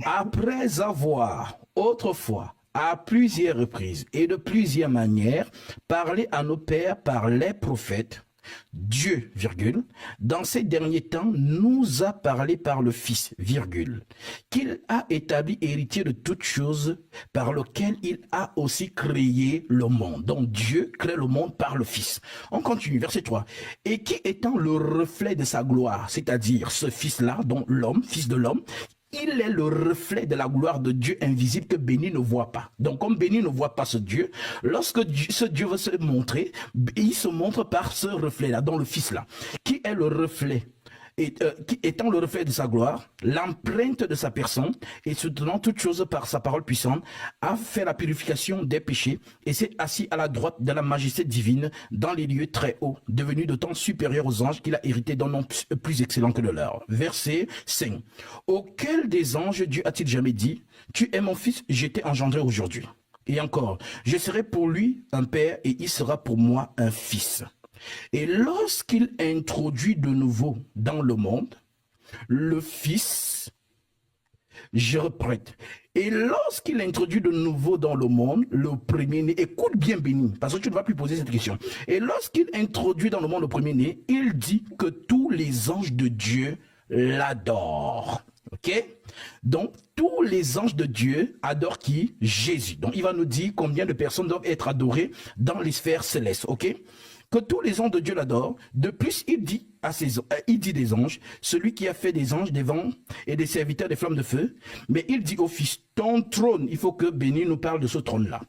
Après avoir autrefois, à plusieurs reprises et de plusieurs manières, parlé à nos pères par les prophètes, Dieu, virgule, dans ces derniers temps, nous a parlé par le Fils, virgule, qu'il a établi héritier de toutes choses, par lequel il a aussi créé le monde. Donc Dieu crée le monde par le Fils. On continue, verset 3. Et qui étant le reflet de sa gloire, c'est-à-dire ce Fils-là, dont l'homme, Fils de l'homme, il est le reflet de la gloire de Dieu invisible que Béni ne voit pas. Donc, comme Béni ne voit pas ce Dieu, lorsque ce Dieu veut se montrer, il se montre par ce reflet-là, dans le Fils-là, qui est le reflet étant le reflet de sa gloire, l'empreinte de sa personne, et soutenant toutes choses par sa parole puissante, a fait la purification des péchés, et s'est assis à la droite de la majesté divine, dans les lieux très hauts, devenu d'autant supérieur aux anges qu'il a hérité d'un nom plus excellent que le leur. Verset 5. Auquel des anges Dieu a-t-il jamais dit, tu es mon fils, je t'ai engendré aujourd'hui. Et encore, je serai pour lui un père et il sera pour moi un fils. Et lorsqu'il introduit de nouveau dans le monde, le fils, je reprête. Et lorsqu'il introduit de nouveau dans le monde, le premier-né, écoute bien béni, parce que tu ne vas plus poser cette question. Et lorsqu'il introduit dans le monde le premier-né, il dit que tous les anges de Dieu l'adorent. Ok? Donc, tous les anges de Dieu adorent qui? Jésus. Donc, il va nous dire combien de personnes doivent être adorées dans les sphères célestes. Ok? Que tous les anges de Dieu l'adorent. De plus, il dit des anges, celui qui a fait des anges, des vents et des serviteurs des flammes de feu. Mais il dit au Fils, ton trône, il faut que Béni nous parle de ce trône-là.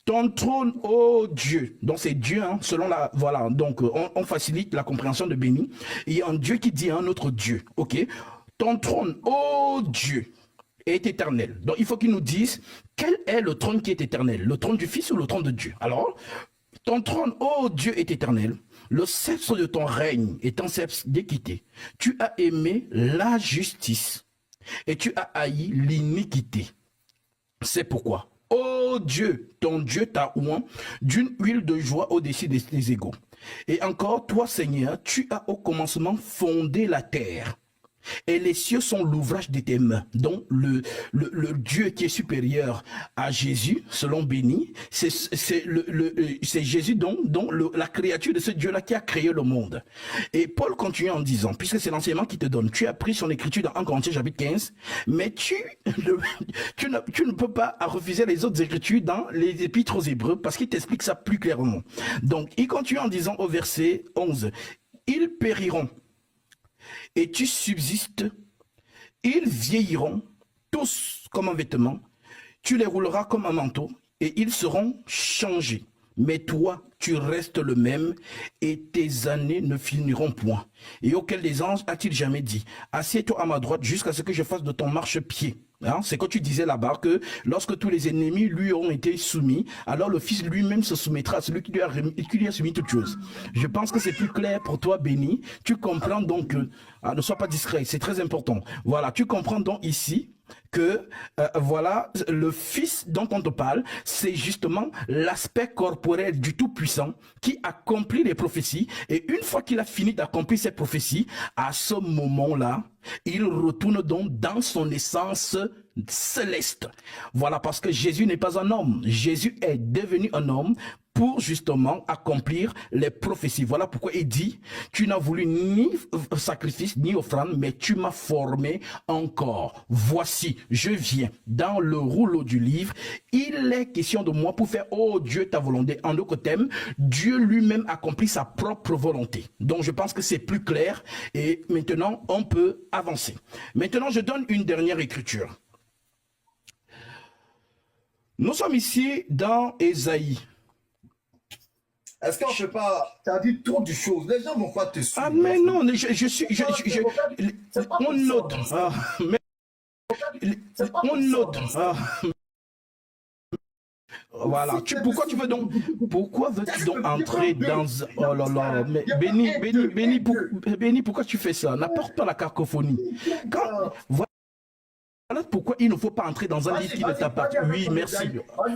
Ton trône, ô Dieu. Donc c'est Dieu, hein, selon la, voilà. Donc on facilite la compréhension de Béni. Il y a un Dieu qui dit à un autre Dieu. Ok? Ton trône, ô Dieu, est éternel. Donc il faut qu'il nous dise quel est le trône qui est éternel. Le trône du Fils ou le trône de Dieu? Alors, ton trône, ô Dieu, est éternel. Le sceptre de ton règne est un sceptre d'équité. Tu as aimé la justice et tu as haï l'iniquité. C'est pourquoi, ô Dieu, ton Dieu t'a oint d'une huile de joie au-dessus des égaux. Et encore, toi, Seigneur, tu as au commencement fondé la terre. Et les cieux sont l'ouvrage de tes mains. Donc le Dieu qui est supérieur à Jésus, selon Béni, c'est Jésus dont la créature de ce Dieu-là qui a créé le monde. Et Paul continue en disant, puisque c'est l'enseignement qui te donne, tu as pris son écriture dans 1 Corinthiens chapitre 15, mais tu ne peux pas refuser les autres écritures dans les épîtres aux Hébreux parce qu'il t'explique ça plus clairement. Donc il continue en disant au verset 11, ils périront et tu subsistes, ils vieilliront tous comme un vêtement, tu les rouleras comme un manteau, et ils seront changés. Mais toi, tu restes le même, et tes années ne finiront point. Et auquel des anges a-t-il jamais dit, assieds-toi à ma droite jusqu'à ce que je fasse de ton marchepied. Hein, c'est quand tu disais là-bas que lorsque tous les ennemis lui ont été soumis, alors le Fils lui-même se soumettra à celui qui lui a soumis toutes choses. Je pense que c'est plus clair pour toi, Béni. Tu comprends donc, ne sois pas discret, c'est très important. Voilà, tu comprends donc ici que voilà, le Fils dont on te parle, c'est justement l'aspect corporel du Tout-Puissant qui accomplit les prophéties. Et une fois qu'il a fini d'accomplir ces prophéties, à ce moment-là, il retourne donc dans son essence céleste. Voilà, parce que Jésus n'est pas un homme. Jésus est devenu un homme pour justement accomplir les prophéties. Voilà pourquoi il dit, tu n'as voulu ni sacrifice ni offrande, mais tu m'as formé encore. Voici, je viens dans le rouleau du livre. Il est question de moi pour faire, oh Dieu, ta volonté. En d'autres termes, Dieu lui-même accomplit sa propre volonté. Donc je pense que c'est plus clair et maintenant on peut avancer. Maintenant, je donne une dernière écriture. Nous sommes ici dans Ésaïe. Est-ce qu'on ne peut pas... Tu as dit trop de choses. Les gens ne vont pas te suivre. Ah, mais non, on note. On note. Voilà. Pourquoi veux-tu donc entrer dans... Oh là là, mais Béni, pourquoi tu fais ça? N'apporte pas la cacophonie. Voilà pourquoi il ne faut pas entrer dans un livre qui ne t'appartient pas. Oui, merci.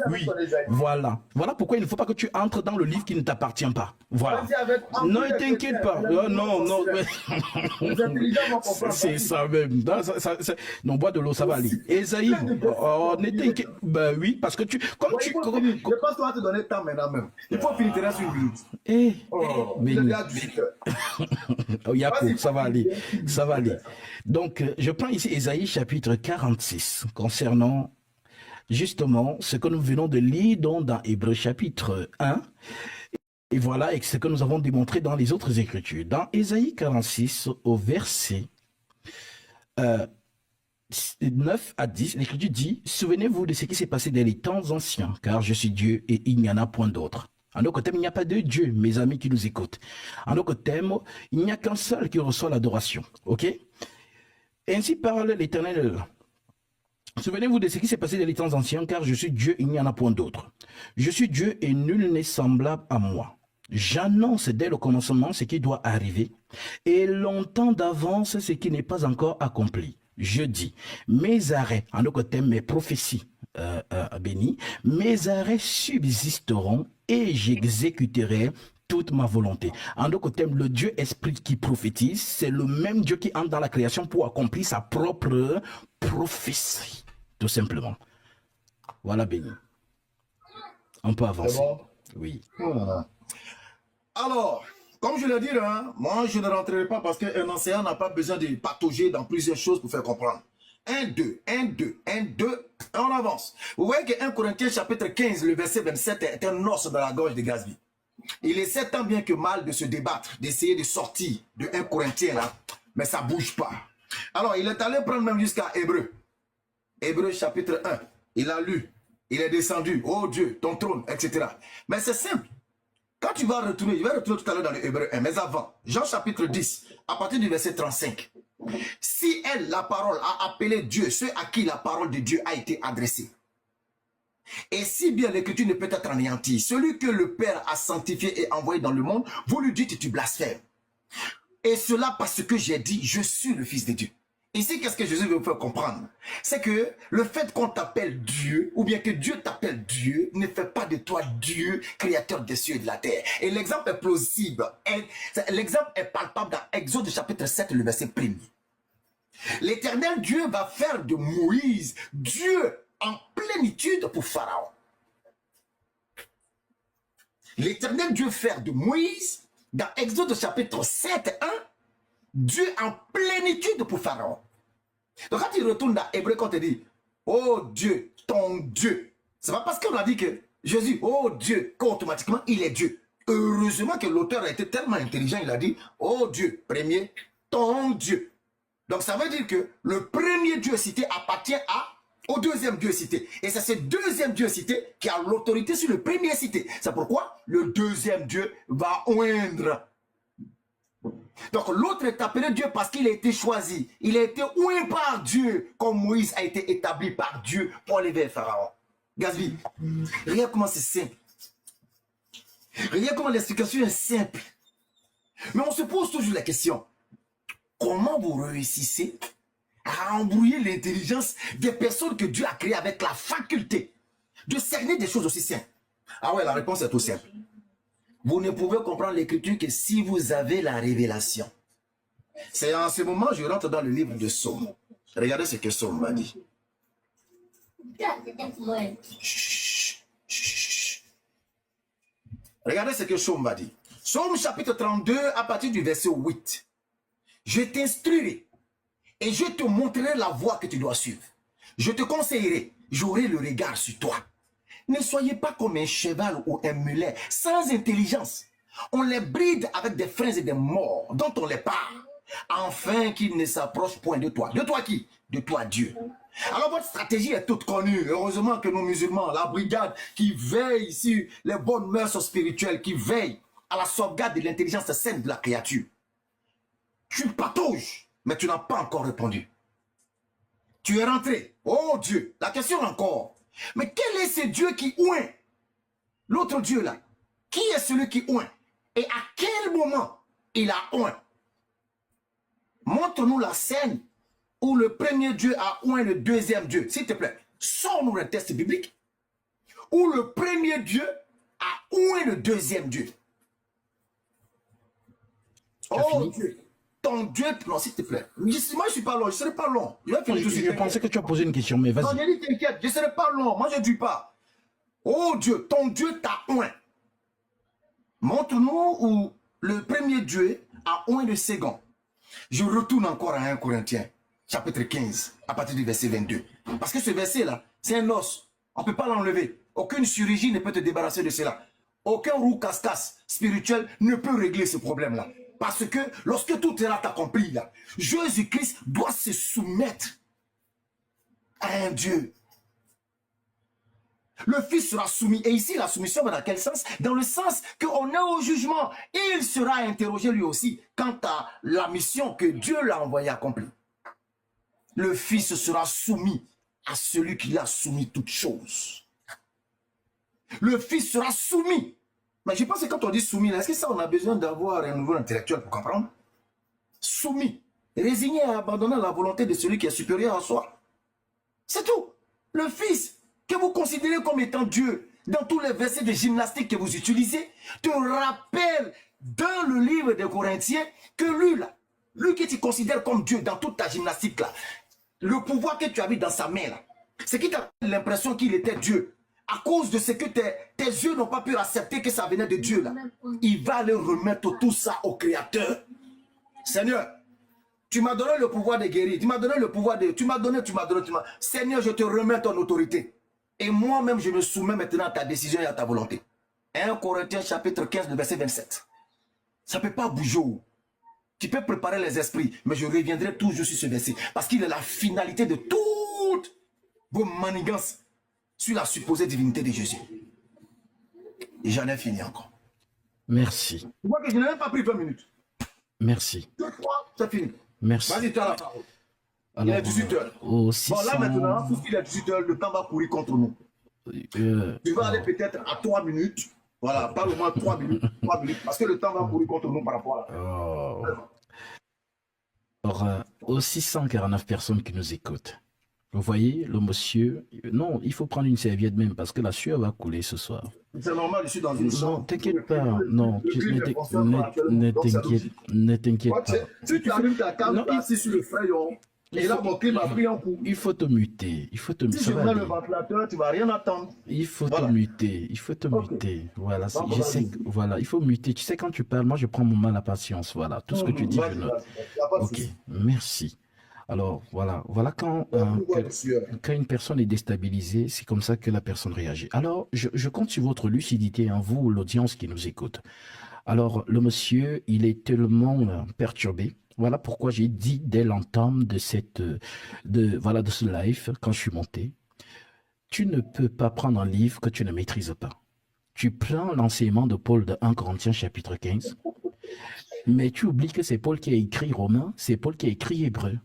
Oui, voilà. Voilà pourquoi il ne faut pas que tu entres dans le livre qui ne t'appartient pas. Voilà. Non, ne t'inquiète pas. Non. C'est ça même. Non, bois de l'eau, ça va aller. Ésaïe, ne t'inquiète. Ben oui, parce que tu... Comme tu... Je pense qu'on va te donner le temps maintenant même. Il faut finir, reste une minute. Mais Yacoub, ça va aller. Ça va aller. Donc, je prends ici Ésaïe chapitre 46, concernant justement ce que nous venons de lire dans Hébreux chapitre 1. Et voilà, et ce que nous avons démontré dans les autres Écritures. Dans Ésaïe 46, au verset 9 à 10, l'Écriture dit, « Souvenez-vous de ce qui s'est passé dans les temps anciens, car je suis Dieu et il n'y en a point d'autre. » En d'autres termes, il n'y a pas de Dieu, mes amis qui nous écoutent. En d'autres termes, il n'y a qu'un seul qui reçoit l'adoration. OK? Ainsi parle l'Éternel. Souvenez-vous de ce qui s'est passé dans les temps anciens, car je suis Dieu, il n'y en a point d'autre. Je suis Dieu et nul n'est semblable à moi. J'annonce dès le commencement ce qui doit arriver et longtemps d'avance ce qui n'est pas encore accompli. Je dis, mes arrêts, en d'autres termes, mes prophéties bénies, mes arrêts subsisteront et j'exécuterai toute ma volonté. En d'autres termes, le Dieu esprit qui prophétise, c'est le même Dieu qui entre dans la création pour accomplir sa propre prophétie. Tout simplement. Voilà, béni. On peut avancer. Bon. Oui. Voilà. Alors, comme je l'ai dit, hein, moi je ne rentrerai pas parce qu'un enseignant n'a pas besoin de patauger dans plusieurs choses pour faire comprendre. 1, 2, 1, 2, 1, 2, et on avance. Vous voyez que 1 Corinthiens chapitre 15, le verset 27 est un os dans la gorge de Gatsby. Il essaie tant bien que mal de se débattre, d'essayer de sortir de 1 Corinthiens là, mais ça ne bouge pas. Alors, il est allé prendre même jusqu'à Hébreu. Hébreu chapitre 1, il a lu, il est descendu, oh Dieu, ton trône, etc. Mais c'est simple. Quand tu vas retourner, je vais retourner tout à l'heure dans le Hébreu 1, mais avant, Jean chapitre 10, à partir du verset 35. Si elle, la parole, a appelé Dieu, ceux à qui la parole de Dieu a été adressée, et si bien l'écriture ne peut être anéantie, celui que le Père a sanctifié et envoyé dans le monde, vous lui dites tu blasphèmes. Et cela parce que j'ai dit, je suis le Fils de Dieu. Ici, qu'est-ce que Jésus veut vous faire comprendre? C'est que le fait qu'on t'appelle Dieu, ou bien que Dieu t'appelle Dieu, ne fait pas de toi Dieu, créateur des cieux et de la terre. Et l'exemple est plausible. L'exemple est palpable dans Exode chapitre 7, le verset 1er. L'Éternel Dieu va faire de Moïse Dieu en plénitude pour Pharaon. L'Éternel Dieu fait de Moïse, dans Exode chapitre 7, 1, Dieu en plénitude pour Pharaon. Donc quand il retourne dans Hébreu, quand il dit, oh Dieu, ton Dieu, c'est pas parce qu'on a dit que Jésus, oh Dieu, qu'automatiquement il est Dieu. Heureusement que l'auteur a été tellement intelligent, il a dit, oh Dieu, premier, ton Dieu. Donc ça veut dire que le premier Dieu cité appartient au deuxième Dieu cité. Et c'est ce deuxième Dieu cité qui a l'autorité sur le premier cité. C'est pourquoi le deuxième Dieu va oindre. Donc l'autre est appelé Dieu parce qu'il a été choisi. Il a été oint par Dieu, comme Moïse a été établi par Dieu pour aller vers Pharaon. Gatsby, regarde comment c'est simple. Regarde comment l'explication est simple. Mais on se pose toujours la question. Comment vous réussissez à embrouiller l'intelligence des personnes que Dieu a créées avec la faculté de cerner des choses aussi simples? Ah ouais, la réponse est tout simple. Vous ne pouvez comprendre l'écriture que si vous avez la révélation. C'est en ce moment que je rentre dans le livre de Psaume. Regardez ce que Psaume m'a dit. Chut, chut. Regardez ce que Psaume m'a dit. Psaume chapitre 32 à partir du verset 8. Je t'instruirai et je te montrerai la voie que tu dois suivre. Je te conseillerai, j'aurai le regard sur toi. Ne soyez pas comme un cheval ou un mulet, sans intelligence. On les bride avec des freins et des morts dont on les parle, afin qu'ils ne s'approchent point de toi. De toi qui? De toi Dieu. Alors votre stratégie est toute connue. Heureusement que nos musulmans, la brigade qui veille sur les bonnes mœurs spirituelles, qui veille à la sauvegarde de l'intelligence saine de la créature. Tu patauges, mais tu n'as pas encore répondu. Tu es rentré. Oh Dieu, la question encore. Mais quel est ce Dieu qui oint? L'autre Dieu là. Qui est celui qui oint? Et à quel moment il a oint? Montre-nous la scène où le premier Dieu a oint le deuxième Dieu. S'il te plaît, sors-nous le texte biblique où le premier Dieu a oint le deuxième Dieu. Oh Dieu. Ton Dieu, non, s'il te plaît. Moi, je ne suis pas long, je ne serai pas long. Je pensais que tu as posé une question, mais vas-y. Non, j'ai dit t'inquiète, je ne serai pas long. Moi, je ne dis pas. Oh Dieu, ton Dieu t'a oint. Montre-nous où le premier Dieu a oint le second. Je retourne encore à 1 Corinthiens, chapitre 15, à partir du verset 22. Parce que ce verset-là, c'est un os. On ne peut pas l'enlever. Aucune chirurgie ne peut te débarrasser de cela. Aucun roux casse-casse spirituel ne peut régler ce problème-là. Parce que lorsque tout sera accompli, là, Jésus-Christ doit se soumettre à un Dieu. Le Fils sera soumis. Et ici, la soumission va dans quel sens? Dans le sens qu'on est au jugement. Il sera interrogé lui aussi quant à la mission que Dieu l'a envoyé accomplir. Le Fils sera soumis à celui qui l'a soumis toutes choses. Le Fils sera soumis. Mais je pense que quand on dit soumis, est-ce que ça, on a besoin d'avoir un niveau intellectuel pour comprendre? Soumis. Résigné à abandonner la volonté de celui qui est supérieur à soi. C'est tout. Le Fils, que vous considérez comme étant Dieu, dans tous les versets de gymnastique que vous utilisez, te rappelle dans le livre des Corinthiens que lui, là, lui que tu considères comme Dieu dans toute ta gymnastique, là, le pouvoir que tu as vu dans sa main, là, c'est qui t'a l'impression qu'il était Dieu. À cause de ce que tes yeux n'ont pas pu accepter que ça venait de Dieu, là, il va aller remettre tout ça au Créateur. Seigneur, tu m'as donné le pouvoir de guérir, tu m'as donné le pouvoir de... Tu m'as donné. Seigneur, je te remets ton autorité. Et moi-même, je me soumets maintenant à ta décision et à ta volonté. 1 Corinthiens chapitre 15, le verset 27. Ça ne peut pas bouger. Tu peux préparer les esprits, mais je reviendrai toujours sur ce verset. Parce qu'il est la finalité de toutes vos manigances sur la supposée divinité de Jésus. Et j'en ai fini encore. Merci. Tu vois que je n'ai même pas pris 20 minutes. Merci. 2, 3, c'est fini. Merci. Vas-y, tu as la parole. Alors, il est 18 h. Au Bon, là maintenant, puisqu'il est 18 h, le temps va courir contre nous. Tu vas aller peut-être à 3 minutes. Voilà, pas au moins 3 minutes. 3 minutes, parce que le temps va courir contre nous par rapport à la... Alors, aux 649 personnes qui nous écoutent, vous voyez, le monsieur... Non, il faut prendre une serviette même, parce que la sueur va couler ce soir. C'est normal, je suis dans une chambre. Non, t'inquiète pas. Non, ne t'inquiète pas. Si tu allumes ta carte, tu es assis sur le frayon. Et là, mon clim a pris un coup. Il faut te muter. Il faut te muter. Si je mets le ventilateur, tu ne vas rien attendre. Il faut te muter. Il faut te muter. Voilà. Je sais que, voilà. Il faut muter. Tu sais, quand tu parles, moi, je prends mon mal à patience. Voilà. Tout ce que tu dis, je note. Ok. Merci. Alors, voilà. Voilà quand une personne est déstabilisée, c'est comme ça que la personne réagit. Alors, je compte sur votre lucidité, hein, vous, l'audience qui nous écoute. Alors, le monsieur, il est tellement perturbé. Voilà pourquoi j'ai dit dès l'entame de ce live, quand je suis monté, tu ne peux pas prendre un livre que tu ne maîtrises pas. Tu prends l'enseignement de Paul de 1 Corinthiens chapitre 15, mais tu oublies que c'est Paul qui a écrit Romains, c'est Paul qui a écrit Hébreux.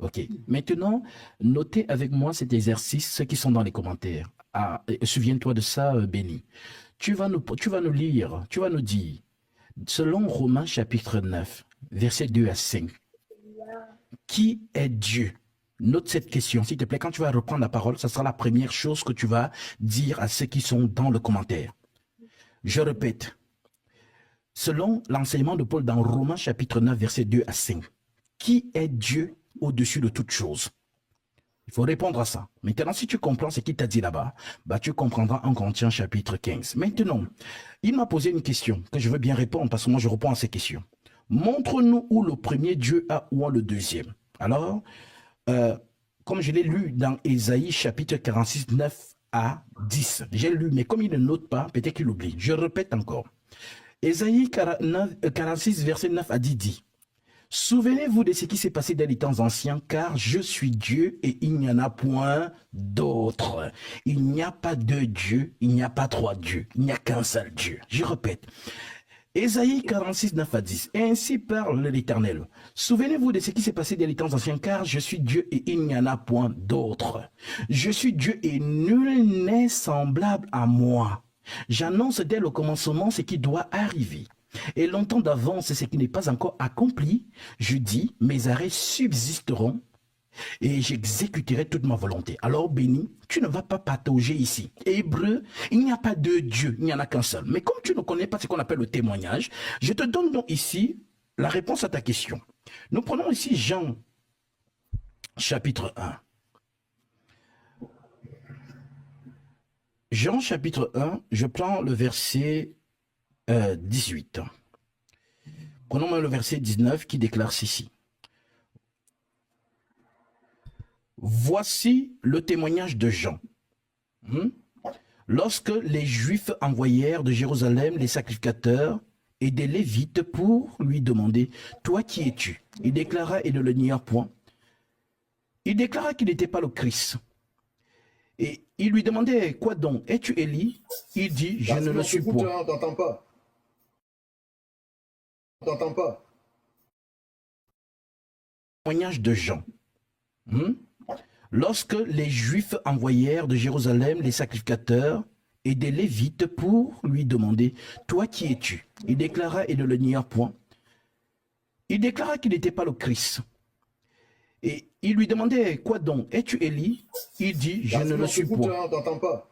Ok. Maintenant, notez avec moi cet exercice, ceux qui sont dans les commentaires. Ah, souviens-toi de ça, Béni. Tu vas nous lire, tu vas nous dire, selon Romains chapitre 9, versets 2 à 5, qui est Dieu? Note cette question, s'il te plaît. Quand tu vas reprendre la parole, ça sera la première chose que tu vas dire à ceux qui sont dans le commentaire. Je répète, selon l'enseignement de Paul dans Romains chapitre 9, versets 2 à 5, qui est Dieu au-dessus de toute chose? Il faut répondre à ça. Maintenant, si tu comprends ce qu'il t'a dit là-bas, bah, tu comprendras en Corinthiens chapitre 15. Maintenant, il m'a posé une question que je veux bien répondre parce que moi, je réponds à ces questions. Montre-nous où le premier Dieu a ou le deuxième. Alors, comme je l'ai lu dans Ésaïe chapitre 46, 9 à 10, j'ai lu, mais comme il ne note pas, peut-être qu'il oublie. Je répète encore. Ésaïe 46, verset 9 à 10 dit, « Souvenez-vous de ce qui s'est passé dans les temps anciens, car je suis Dieu et il n'y en a point d'autre. Il n'y a pas deux dieux, il n'y a pas trois dieux, il n'y a qu'un seul Dieu. » Je répète. Ésaïe 46, 9 à 10. Ainsi parle l'Éternel. Souvenez-vous de ce qui s'est passé dans les temps anciens, car je suis Dieu et il n'y en a point d'autre. Je suis Dieu et nul n'est semblable à moi. J'annonce dès le commencement ce qui doit arriver. Et longtemps d'avance ce qui n'est pas encore accompli. Je dis, mes arrêts subsisteront et j'exécuterai toute ma volonté. Alors béni, tu ne vas pas patauger ici. Hébreu, il n'y a pas deux dieux, il n'y en a qu'un seul. Mais comme tu ne connais pas ce qu'on appelle le témoignage, je te donne donc ici la réponse à ta question. Nous prenons ici Jean, chapitre 1. Jean, chapitre 1, je prends le verset 18. Prenons le verset 19 qui déclare ceci. Voici le témoignage de Jean. Lorsque les Juifs envoyèrent de Jérusalem les sacrificateurs et des Lévites pour lui demander, « Toi qui es-tu » Il déclara et ne le nia point. Il déclara qu'il n'était pas le Christ. Et il lui demandait, quoi donc? Es-tu Élie? Il dit, je ne le suis point. On t'entend pas. On t'entend pas. Témoignage de Jean. Lorsque les Juifs envoyèrent de Jérusalem les sacrificateurs et des Lévites pour lui demander, toi qui es-tu? Il déclara et ne le nia point. Il déclara qu'il n'était pas le Christ. Et il lui demandait, quoi donc? Es-tu Élie? Il dit, je ne le suis point. On t'entend pas.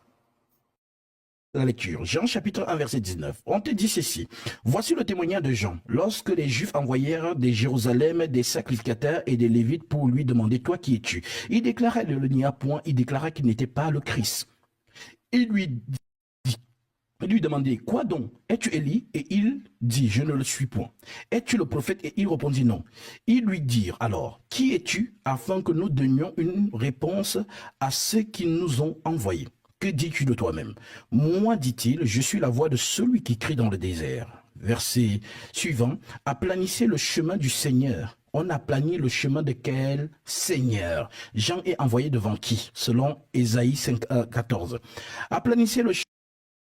La lecture, Jean chapitre 1 verset 19. On te dit ceci, voici le témoignage de Jean. Lorsque les Juifs envoyèrent de Jérusalem des sacrificateurs et des Lévites pour lui demander, toi qui es-tu? Il déclara, ne le nia point, il déclara qu'il n'était pas le Christ. Il lui demandait, quoi donc? Es-tu Élie? Et il dit, je ne le suis point. Es-tu le prophète? Et il répondit non. Il lui dit, alors, qui es-tu? Afin que nous donnions une réponse à ceux qui nous ont envoyés. Que dis-tu de toi-même? Moi, dit-il, je suis la voix de celui qui crie dans le désert. Verset suivant, aplanissez le chemin du Seigneur. On aplanit le chemin de quel Seigneur? Jean est envoyé devant qui? Selon Ésaïe 14. Aplanissez le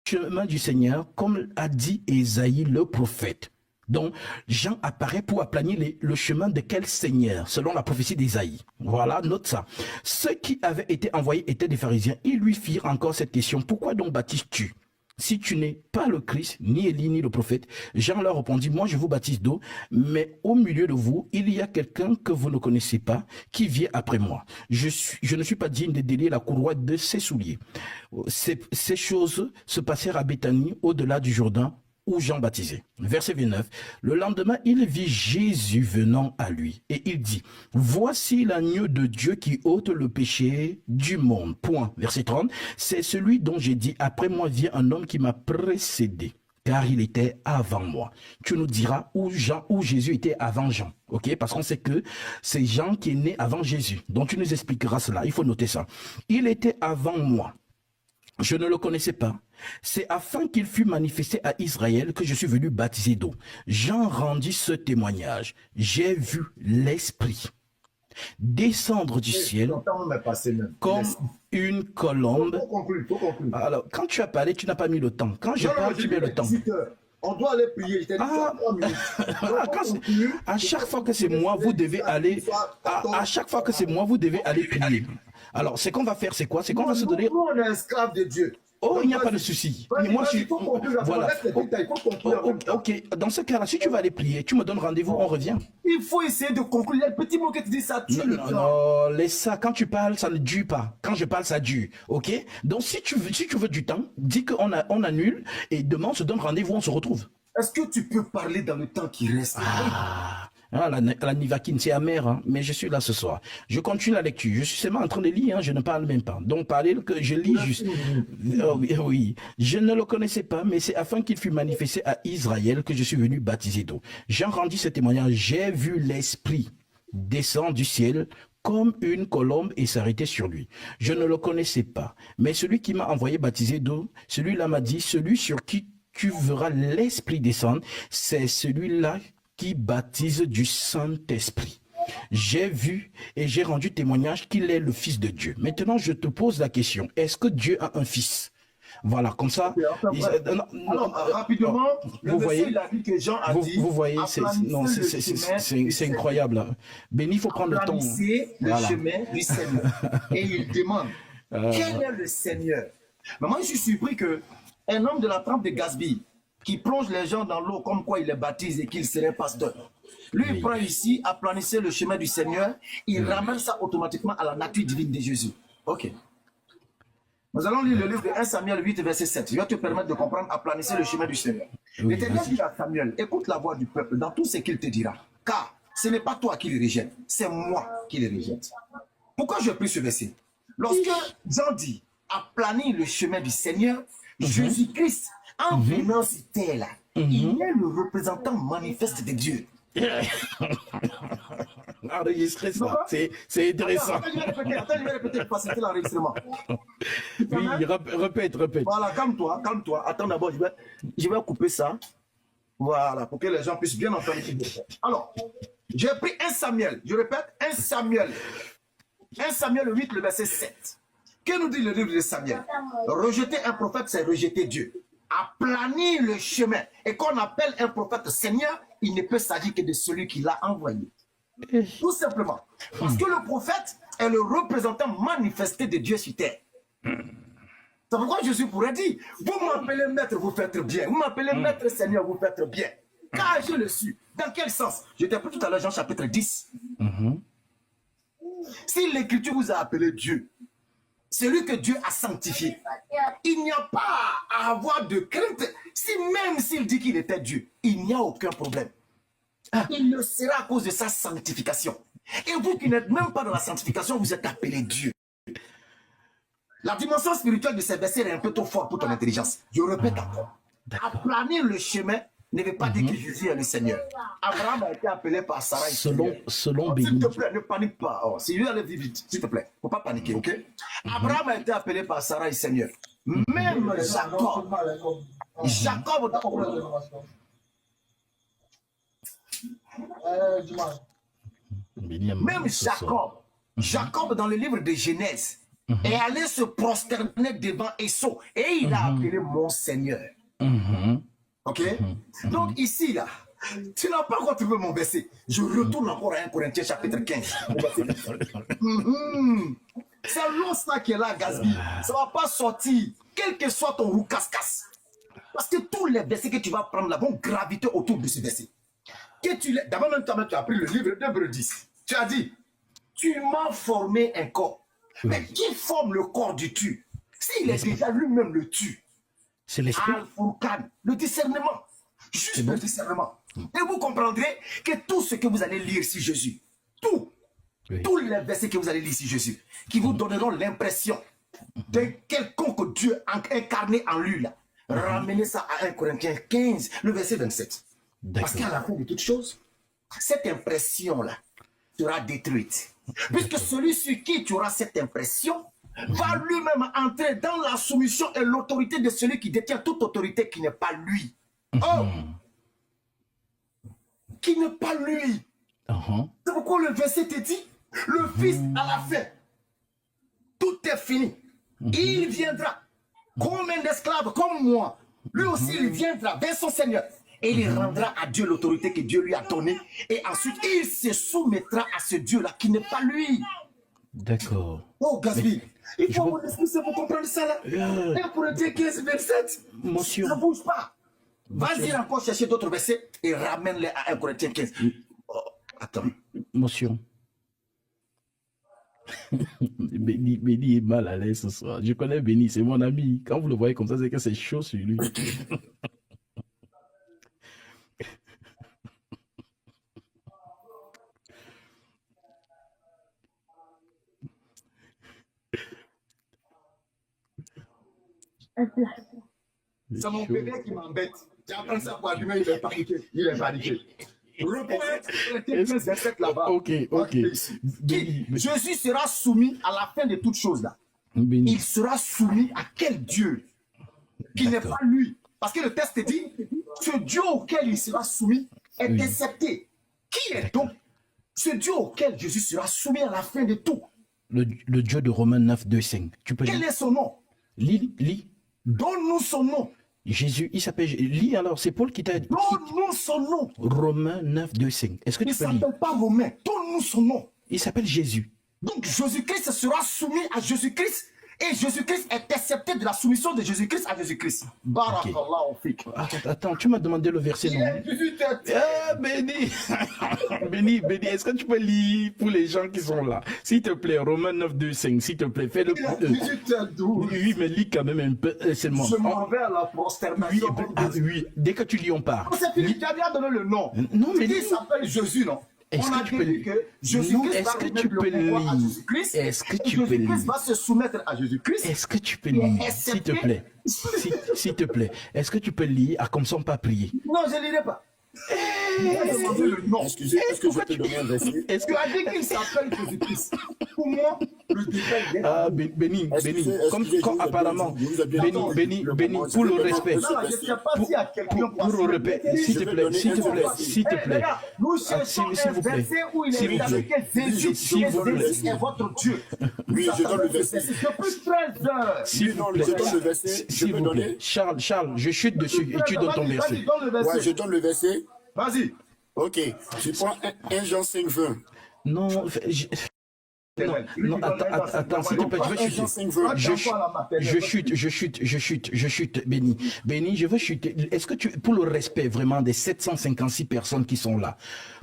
chemin du Seigneur, comme a dit Ésaïe le prophète. Donc, Jean apparaît pour aplanir le chemin de quel Seigneur, selon la prophétie d'Ésaïe. Voilà, note ça. Ceux qui avaient été envoyés étaient des pharisiens. Ils lui firent encore cette question. Pourquoi donc baptises-tu? Si tu n'es pas le Christ, ni Élie, ni le prophète. Jean leur répondit, moi je vous baptise d'eau, mais au milieu de vous, il y a quelqu'un que vous ne connaissez pas, qui vient après moi. Je ne suis pas digne de délier la courroie de ses souliers. Ces choses se passèrent à Béthanie, au-delà du Jourdain, où Jean baptisait. Verset 29. Le lendemain, il vit Jésus venant à lui et il dit, voici l'agneau de Dieu qui ôte le péché du monde. Point. Verset 30. C'est celui dont j'ai dit, après moi vient un homme qui m'a précédé, car il était avant moi. Tu nous diras où Jésus était avant Jean. Ok? Parce qu'on sait que c'est Jean qui est né avant Jésus. Donc tu nous expliqueras cela. Il faut noter ça. Il était avant moi. Je ne le connaissais pas. C'est afin qu'il fût manifesté à Israël que je suis venu baptiser d'eau. Jean rendit ce témoignage. J'ai vu l'Esprit descendre du ciel comme une colombe. Faut conclure. Alors, quand tu as parlé, tu n'as pas mis le temps. Quand je parle, tu mets le temps. On doit aller prier. À chaque fois que c'est moi, vous devez aller. À chaque fois que c'est moi, vous devez aller prier. Alors, ce qu'on va faire, c'est quoi? C'est qu'on va se donner. Nous, on est esclaves de Dieu. Oh, il n'y a pas de souci. Mais moi, je suis. Voilà. Ok, dans ce cas-là, si tu vas aller prier, tu me donnes rendez-vous, on revient. Il faut essayer de conclure. Les petits mots que tu dis, ça tue le temps. Non, laisse ça. Quand tu parles, ça ne dure pas. Quand je parle, ça dure. Ok? Donc, si tu veux du temps, dis qu'on annule et demain, on se donne rendez-vous, on se retrouve. Est-ce que tu peux parler dans le temps qui reste? La nivakine, c'est amer, hein, mais je suis là ce soir. Je continue la lecture. Je suis seulement en train de lire, hein, je ne parle même pas. Donc, parler que je lis juste. Oui, je ne le connaissais pas, mais c'est afin qu'il fût manifesté à Israël que je suis venu baptiser d'eau. Jean rendit ce témoignage. J'ai vu l'Esprit descendre du ciel comme une colombe et s'arrêter sur lui. Je ne le connaissais pas, mais celui qui m'a envoyé baptiser d'eau, celui-là m'a dit, celui sur qui tu verras l'Esprit descendre, c'est celui-là qui baptise du Saint-Esprit. J'ai vu et j'ai rendu témoignage qu'il est le Fils de Dieu. Maintenant, je te pose la question, est-ce que Dieu a un fils? Voilà, comme ça. Alors, rapidement, vous voyez, il a dit que Jean a dit. Vous voyez, c'est incroyable. Hein. Béni, il faut prendre le temps. Le chemin du Seigneur. Et il demande, quel est le Seigneur? Mais moi, je suis surpris que un homme de la trempe de Gaspille, qui plonge les gens dans l'eau comme quoi il les baptise et qu'il serait pasteur. Lui, il prend ici, aplanissez le chemin du Seigneur, il ramène ça automatiquement à la nature divine de Jésus. Ok. Nous allons lire le livre de 1 Samuel 8, verset 7. Je vais te permettre de comprendre, aplanissez le chemin du Seigneur. L'Éternel dit à Samuel, écoute la voix du peuple dans tout ce qu'il te dira. Car ce n'est pas toi qui le rejette, c'est moi qui le rejette. Pourquoi j'ai pris ce verset? Lorsque Jean dit, aplanir le chemin du Seigneur, Jésus-Christ, en venant sur terre, il est le représentant manifeste de Dieu. Enregistrer ça, c'est intéressant. Attends, je vais répéter pour faciliter l'enregistrement. Oui, répète. Voilà, calme-toi. Attends d'abord, je vais couper ça. Voilà, pour que les gens puissent bien entendre ce que je fais. Alors, j'ai pris 1 Samuel, je répète, 1 Samuel 8, le verset 7. Que nous dit le livre de Samuel? Rejeter un prophète, c'est rejeter Dieu. Aplanir le chemin. Et qu'on appelle un prophète Seigneur, il ne peut s'agir que de celui qui l'a envoyé. Tout simplement. Parce que le prophète est le représentant manifesté de Dieu sur terre. C'est pourquoi Jésus pourrait dire, vous m'appelez maître, vous faites bien. Vous m'appelez maître Seigneur, vous faites bien. Car je le suis. Dans quel sens? Je t'ai appris tout à l'heure Jean chapitre 10. Si l'écriture vous a appelé Dieu, celui que Dieu a sanctifié, il n'y a pas à avoir de crainte. Si même s'il dit qu'il était Dieu, il n'y a aucun problème. Il le sera à cause de sa sanctification. Et vous qui n'êtes même pas dans la sanctification, vous êtes appelé Dieu. La dimension spirituelle de ces versets est un peu trop forte pour ton intelligence. Je répète encore. Aplanir le chemin ne veut pas dire que Jésus est le Seigneur. Abraham a été appelé par Sarah. Selon Béni. S'il te plaît, ne panique pas. Oh, si lui allait vite, s'il te plaît. Il ne faut pas paniquer, ok? Abraham a été appelé par Sarah et Seigneur. Même Jacob. Même Jacob, dans le livre de Genèse, est allé se prosterner devant Esau et il a appelé mon Seigneur. Ok? Donc ici, là, tu n'as pas encore trouvé mon verset. Je retourne encore à 1 Corinthiens chapitre 15. C'est long ça qui est là, Gatsby. Ça ne va pas sortir, quel que soit ton roux casse-casse. Parce que tous les versets que tu vas prendre là vont graviter autour de ce verset. D'abord, même toi, tu as pris le livre d'Hébreux 10. Tu as dit, tu m'as formé un corps. Mais qui forme le corps du tu? S'il est déjà lui-même le tu. C'est l'esprit. Al-Furqan, le discernement. Juste le discernement. Et vous comprendrez que tout ce que vous allez lire sur Jésus, tous les versets que vous allez lire sur Jésus, qui vous donneront l'impression de quelconque Dieu incarné en lui, là, ramenez ça à 1 Corinthiens 15, le verset 27. Parce qu'à la fin de toute chose, cette impression-là sera détruite. Puisque celui sur qui tu auras cette impression va lui-même entrer dans la soumission et l'autorité de celui qui détient toute autorité qui n'est pas lui. Oh! Qui n'est pas lui. C'est pourquoi le verset te dit, le Fils à la fin, tout est fini. Il viendra comme un esclave, comme moi. Lui aussi, il viendra vers son Seigneur. Et il rendra à Dieu l'autorité que Dieu lui a donnée. Et ensuite, il se soumettra à ce Dieu-là qui n'est pas lui. D'accord. Oh, Gatsby, il faut mon esprit pour comprendre ça là. Et pour dire 15 versets, ça ne bouge pas. Vas-y encore chercher d'autres versets et ramène-les à 1 Corinthiens 15. Oh, attends. Motion. Béni est mal à l'aise ce soir. Je connais Béni, c'est mon ami. Quand vous le voyez comme ça, c'est que c'est chaud sur lui. C'est mon bébé qui m'embête. J'entends ça pour allumer, il est paniqué. Il est paniqué. Là-bas. Ok. Jésus sera soumis à la fin de toutes choses là. Il sera soumis à quel Dieu qui n'est pas lui. Parce que le texte dit, ce Dieu auquel il sera soumis est accepté. Qui est donc ce Dieu auquel Jésus sera soumis à la fin de tout? Le Dieu de Romains 9, 2, 5. Quel est son nom? Lis. Donne-nous son nom. Jésus, il s'appelle... Lis alors, c'est Paul qui t'a dit... Donne-nous son nom. Romains 9, 2, 5. Est-ce que tu peux lire? Il ne s'appelle pas Romain. Donne-nous son nom. Il s'appelle Jésus. Donc Jésus-Christ sera soumis à Jésus-Christ. Et Jésus-Christ est accepté de la soumission de Jésus-Christ à Jésus-Christ. Barakallah au fik. Attends, tu m'as demandé le verset, non? Béni. Béni, est-ce que tu peux lire pour les gens qui sont là? S'il te plaît, Romains 9, 2, 5, s'il te plaît, fais-le. Oui, mais lis quand même un peu seulement. Je m'en vais à la prosternation. Oui, dès que tu lis, on part. C'est fini, tu as bien donné le nom. Non, mais il s'appelle Jésus, non? Est-ce que tu peux lire? Est-ce que tu peux lire? Est-ce que tu peux lire? Jésus-Christ va se soumettre à Jésus-Christ. Est-ce que tu peux lire? S'il te plaît. S'il te plaît. Est-ce que tu peux lire? Ah, comme ça, on peut prier. Non, je ne lirai pas. Il a demandé le nom. Excusez, est-ce que je peux donner un verset? Est-ce Tu que... as dit qu'il s'appelle Jésus-Christ. Pour moi, le détail est Ah, Béni, comme apparemment, Béni, pour le respect. Non, je ne sais pas s'il y a quelqu'un Pour le respect, s'il te plaît, s'il te plaît, s'il te plaît. Nous Ah, cherchons s'il un vous plaît. verset où il S'il est vous plaît. indiqué Jésus. S'il vous plaît. Jésus est votre Dieu. Oui, je donne le verset. Depuis 13 heures. S'il Oui, non, vous plaît, je donne le verset. Je s'il peux vous plaît. donner? Charles, je chute dessus et tu donnes ton Vas-y, verset. vas-y, donne le verset. Ouais, je donne le verset. Vas-y. Ok, je prends 1 Jean 5, 20. Non, non, attends, s'il te plaît, je veux 1 Jean chuter. 5, 20. Je chute, Béni. Béni, je veux chuter. Est-ce que pour le respect vraiment des 756 personnes qui sont là,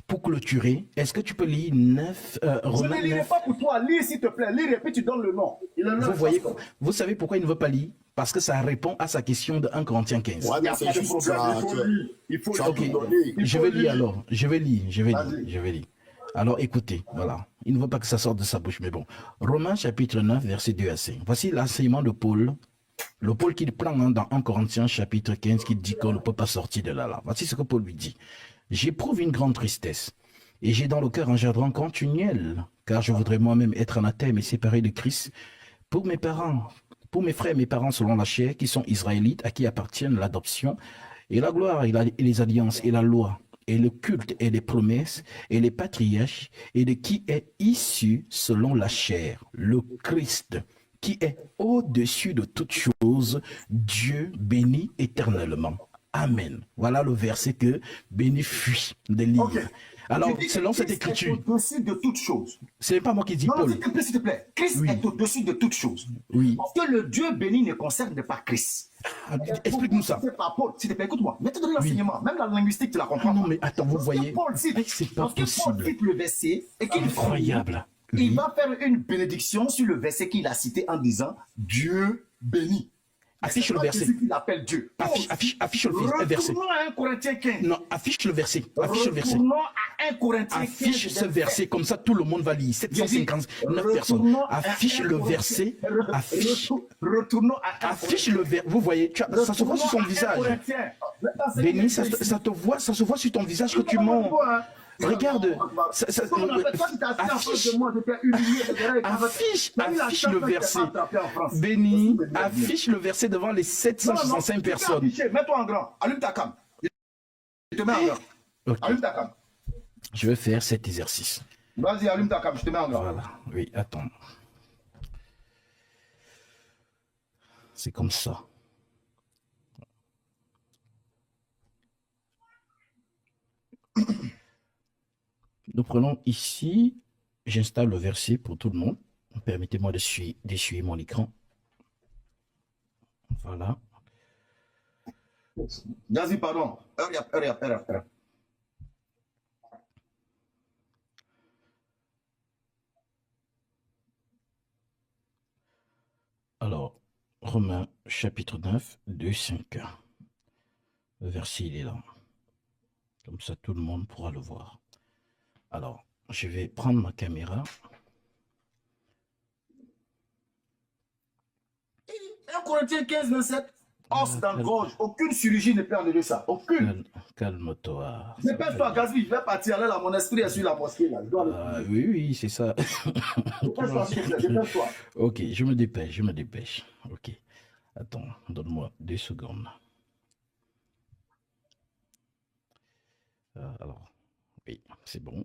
pour clôturer, est-ce que tu peux lire 9, Je Romains ne lirai 9? pas pour toi. Lis, s'il te plaît. Lis et puis tu donnes le nom. Vous voyez, vous savez pourquoi il ne veut pas lire? Parce que ça répond à sa question de 1 Corinthiens 15. Ouais, Il n'y a mais c'est pas de juste problème. ça. Il faut lire. Il faut Tu as tout lire. donné. Je vais lire alors. Je vais lire. Vas-y. Alors écoutez, voilà. Il ne veut pas que ça sorte de sa bouche, mais bon. Romains chapitre 9, verset 2 à 5. Voici l'enseignement de Paul. Le Paul qu'il prend dans 1 Corinthiens chapitre 15 qui dit qu'on ne peut pas sortir de là. Voici ce que Paul lui dit. J'éprouve une grande tristesse et j'ai dans le cœur un chagrin continuel, car je voudrais moi-même être anathème et séparé de Christ pour mes parents, pour mes frères et mes parents selon la chair, qui sont israélites, à qui appartiennent l'adoption et la gloire et les alliances et la loi et le culte et les promesses et les patriarches, et de qui est issu selon la chair, le Christ, qui est au-dessus de toutes choses, Dieu béni éternellement. Amen. Voilà le verset que Béni fuit de lire. Ok. Alors, Tu dis selon que cette Christ écriture, est au-dessus de toutes choses. ce n'est pas moi qui dis Non, non, Paul. s'il te plaît. Christ Oui. est au-dessus de toutes choses. Oui. Parce que le Dieu béni ne concerne pas Christ. Ah, explique-nous ça. C'est pas Paul. S'il te plaît, écoute-moi. Mais tu donnes l'enseignement. Même la linguistique, tu la comprends. Ah non, pas. mais attends, vous Parce que voyez. Paul cite, C'est pas parce que Paul possible. cite le verset et qu'il Incroyable. il Oui. va faire une bénédiction sur le verset qu'il a cité en disant Dieu béni. Affiche C'est le pas verset. Jésus qu'il appelle Dieu. Affiche le verset. Retournons à 1 Corinthiens 15. Non, affiche le verset. Affiche le verset. Retournons à 1 Corinthiens 15. Affiche ce verset, comme ça tout le monde va lire. 759 personnes. Retournons à Affiche 1 le Corinthiens. verset. Affiche. Retournons à 1 Affiche le verset. Vous voyez, ça se voit sur ton visage. Béni, ça se voit sur ton visage que tu mens. Regarde, affiche le verset. Béni, affiche le verset devant les 765 personnes. Mets-toi en grand. Allume ta cam. Je te mets en grand. Ok. Allume ta cam. Je vais faire cet exercice. Vas-y, allume ta cam. Je te mets en grand. Voilà. Oui, attends. C'est comme ça. Nous prenons ici, j'installe le verset pour tout le monde. Permettez-moi d'essuyer mon écran. Voilà. Vas-y, pardon. Hurry up, hurry up, hurry up, hurry up. Alors, Romains chapitre 9, 2, 5. Le verset, il est là. Comme ça, tout le monde pourra le voir. Alors, je vais prendre ma caméra. 1 Corinthiens 15, 27. Os dans la gorge. Aucune chirurgie ne peut enlever ça. Aucune. Calme-toi. Dépêche-toi, Gazi. Je vais partir. Là, mon esprit est sur la mosquée. Là. Je dois aller. Ah, oui, oui, c'est ça. Dépêche-toi, s'il te plaît. Dépêche-toi. Ok, je me dépêche. Ok. Attends, donne-moi 2 secondes. Alors, oui, c'est bon.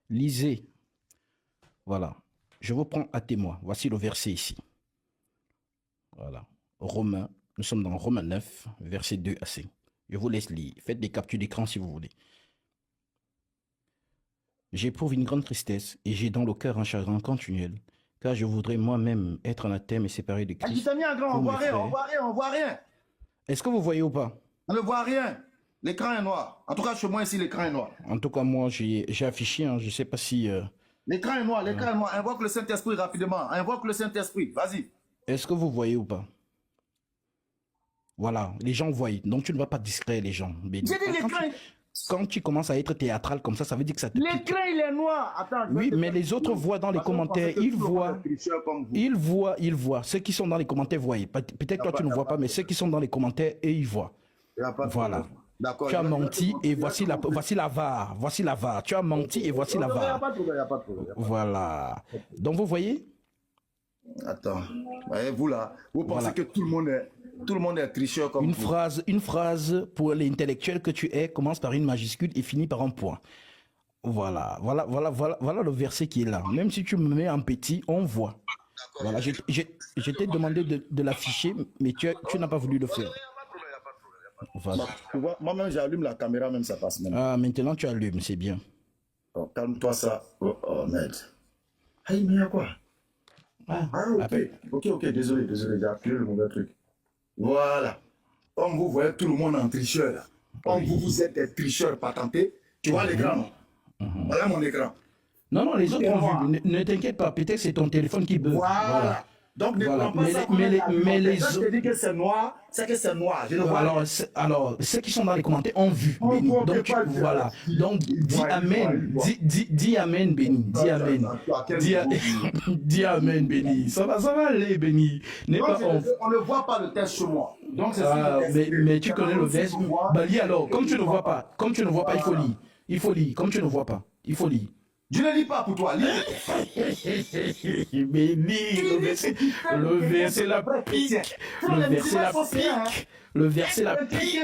Lisez. Voilà. Je vous prends à témoin. Voici le verset ici. Voilà. Romains. Nous sommes dans Romains 9, verset 2 à 5. Je vous laisse lire. Faites des captures d'écran si vous voulez. J'éprouve une grande tristesse et j'ai dans le cœur un chagrin continuel, car je voudrais moi-même être anathème et séparé de Ah, tu Christ. t'es mis en grand. pour On voit mes rien, frères. on voit rien, on voit rien. Est-ce que vous voyez ou pas? On ne voit rien. L'écran est noir. En tout cas, chez moi ici, l'écran est noir. En tout cas, moi, j'ai affiché, hein, je ne sais pas si... L'écran est noir, l'écran est noir. Invoque le Saint-Esprit rapidement. Invoque le Saint-Esprit. Vas-y. Est-ce que vous voyez ou pas? Voilà, les gens voient. Donc, tu ne vas pas distraire les gens. Béni. J'ai dit l'écran. quand tu commences à être théâtral comme ça veut dire que ça te pique. L'écran, il est noir. Attends, Oui, mais les autres voient dans les commentaires, ils voient. Ils voient. Ceux qui sont dans les commentaires voient. Peut-être toi, tu ne vois pas, mais ceux qui sont dans les commentaires, et ils voient. Voilà. D'accord. Tu as menti et voici la VAR. Voici la VAR. Tu as menti et voici la Il n'y a VAR. pas de problème, il n'y a pas de problème. Voilà. Donc, vous voyez? Attends. Voyez, vous là, vous pensez que tout le monde est tricheur comme vous. Une phrase pour l'intellectuel que tu es commence par une majuscule et finit par un point. Voilà le verset qui est là. Même si tu me mets en petit, on voit. Voilà, je t'ai demandé de l'afficher, mais tu n'as pas voulu le faire. Voilà. Moi-même, j'allume la caméra, même ça passe même. Ah, maintenant tu allumes, c'est bien. Oh, calme-toi ça. Oh, merde. Hey, mais il y a quoi? Ok, désolé, j'ai appuyé le mauvais truc. Voilà. Comme vous voyez tout le monde en tricheur, là. Comme vous êtes des tricheurs patentés, tu vois l'écran, non? Voilà mon écran. Non, les autres ont vu. Ne t'inquiète pas, peut-être c'est ton téléphone qui bug. Voilà. Donc, ne prends pas ça mais les autres... je te dis que c'est noir, c'est que c'est noir. Je ne vois alors, ceux qui sont dans les commentaires ont vu, Béni. Donc, voilà. Donc, dis Amen. Dis Amen, Béni. Dis Amen. Dis Amen, Béni. Ça va aller, Béni. On ne voit pas le test sur moi. Donc, c'est mais tu connais le verset. Bali, alors, comme tu ne vois pas, il faut lire. Il faut lire. Comme tu ne vois pas, il faut lire. Je ne lis pas pour toi, lis. Mais lis le verset la pique. Le verset la pique. Le verset la pique.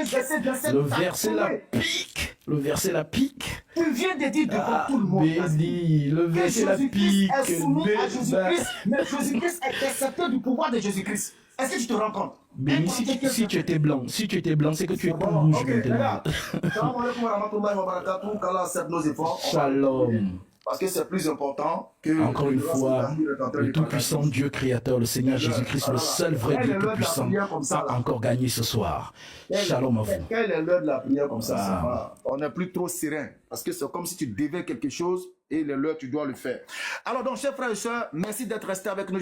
Le verset la pique. Le verset la pique. Tu viens de dire devant tout le monde. Béni, le verset la pique. Est soumis à Jésus-Christ, mais Jésus-Christ est accepté du pouvoir de Jésus-Christ. Est-ce que tu te rends compte? Béni, si tu étais blanc, c'est que tu es rouge maintenant. Shalom. Parce que c'est plus important que... Encore une fois, le tout-puissant Dieu créateur, le Seigneur Jésus-Christ, le seul vrai Dieu tout-puissant, a encore gagné ce soir. Shalom à vous. Quelle est l'heure de la prière comme ça? On n'est plus trop serein. Parce que c'est comme si tu devais quelque chose et l'heure tu dois le faire. Alors donc, chers frères et sœurs, merci d'être restés avec nous.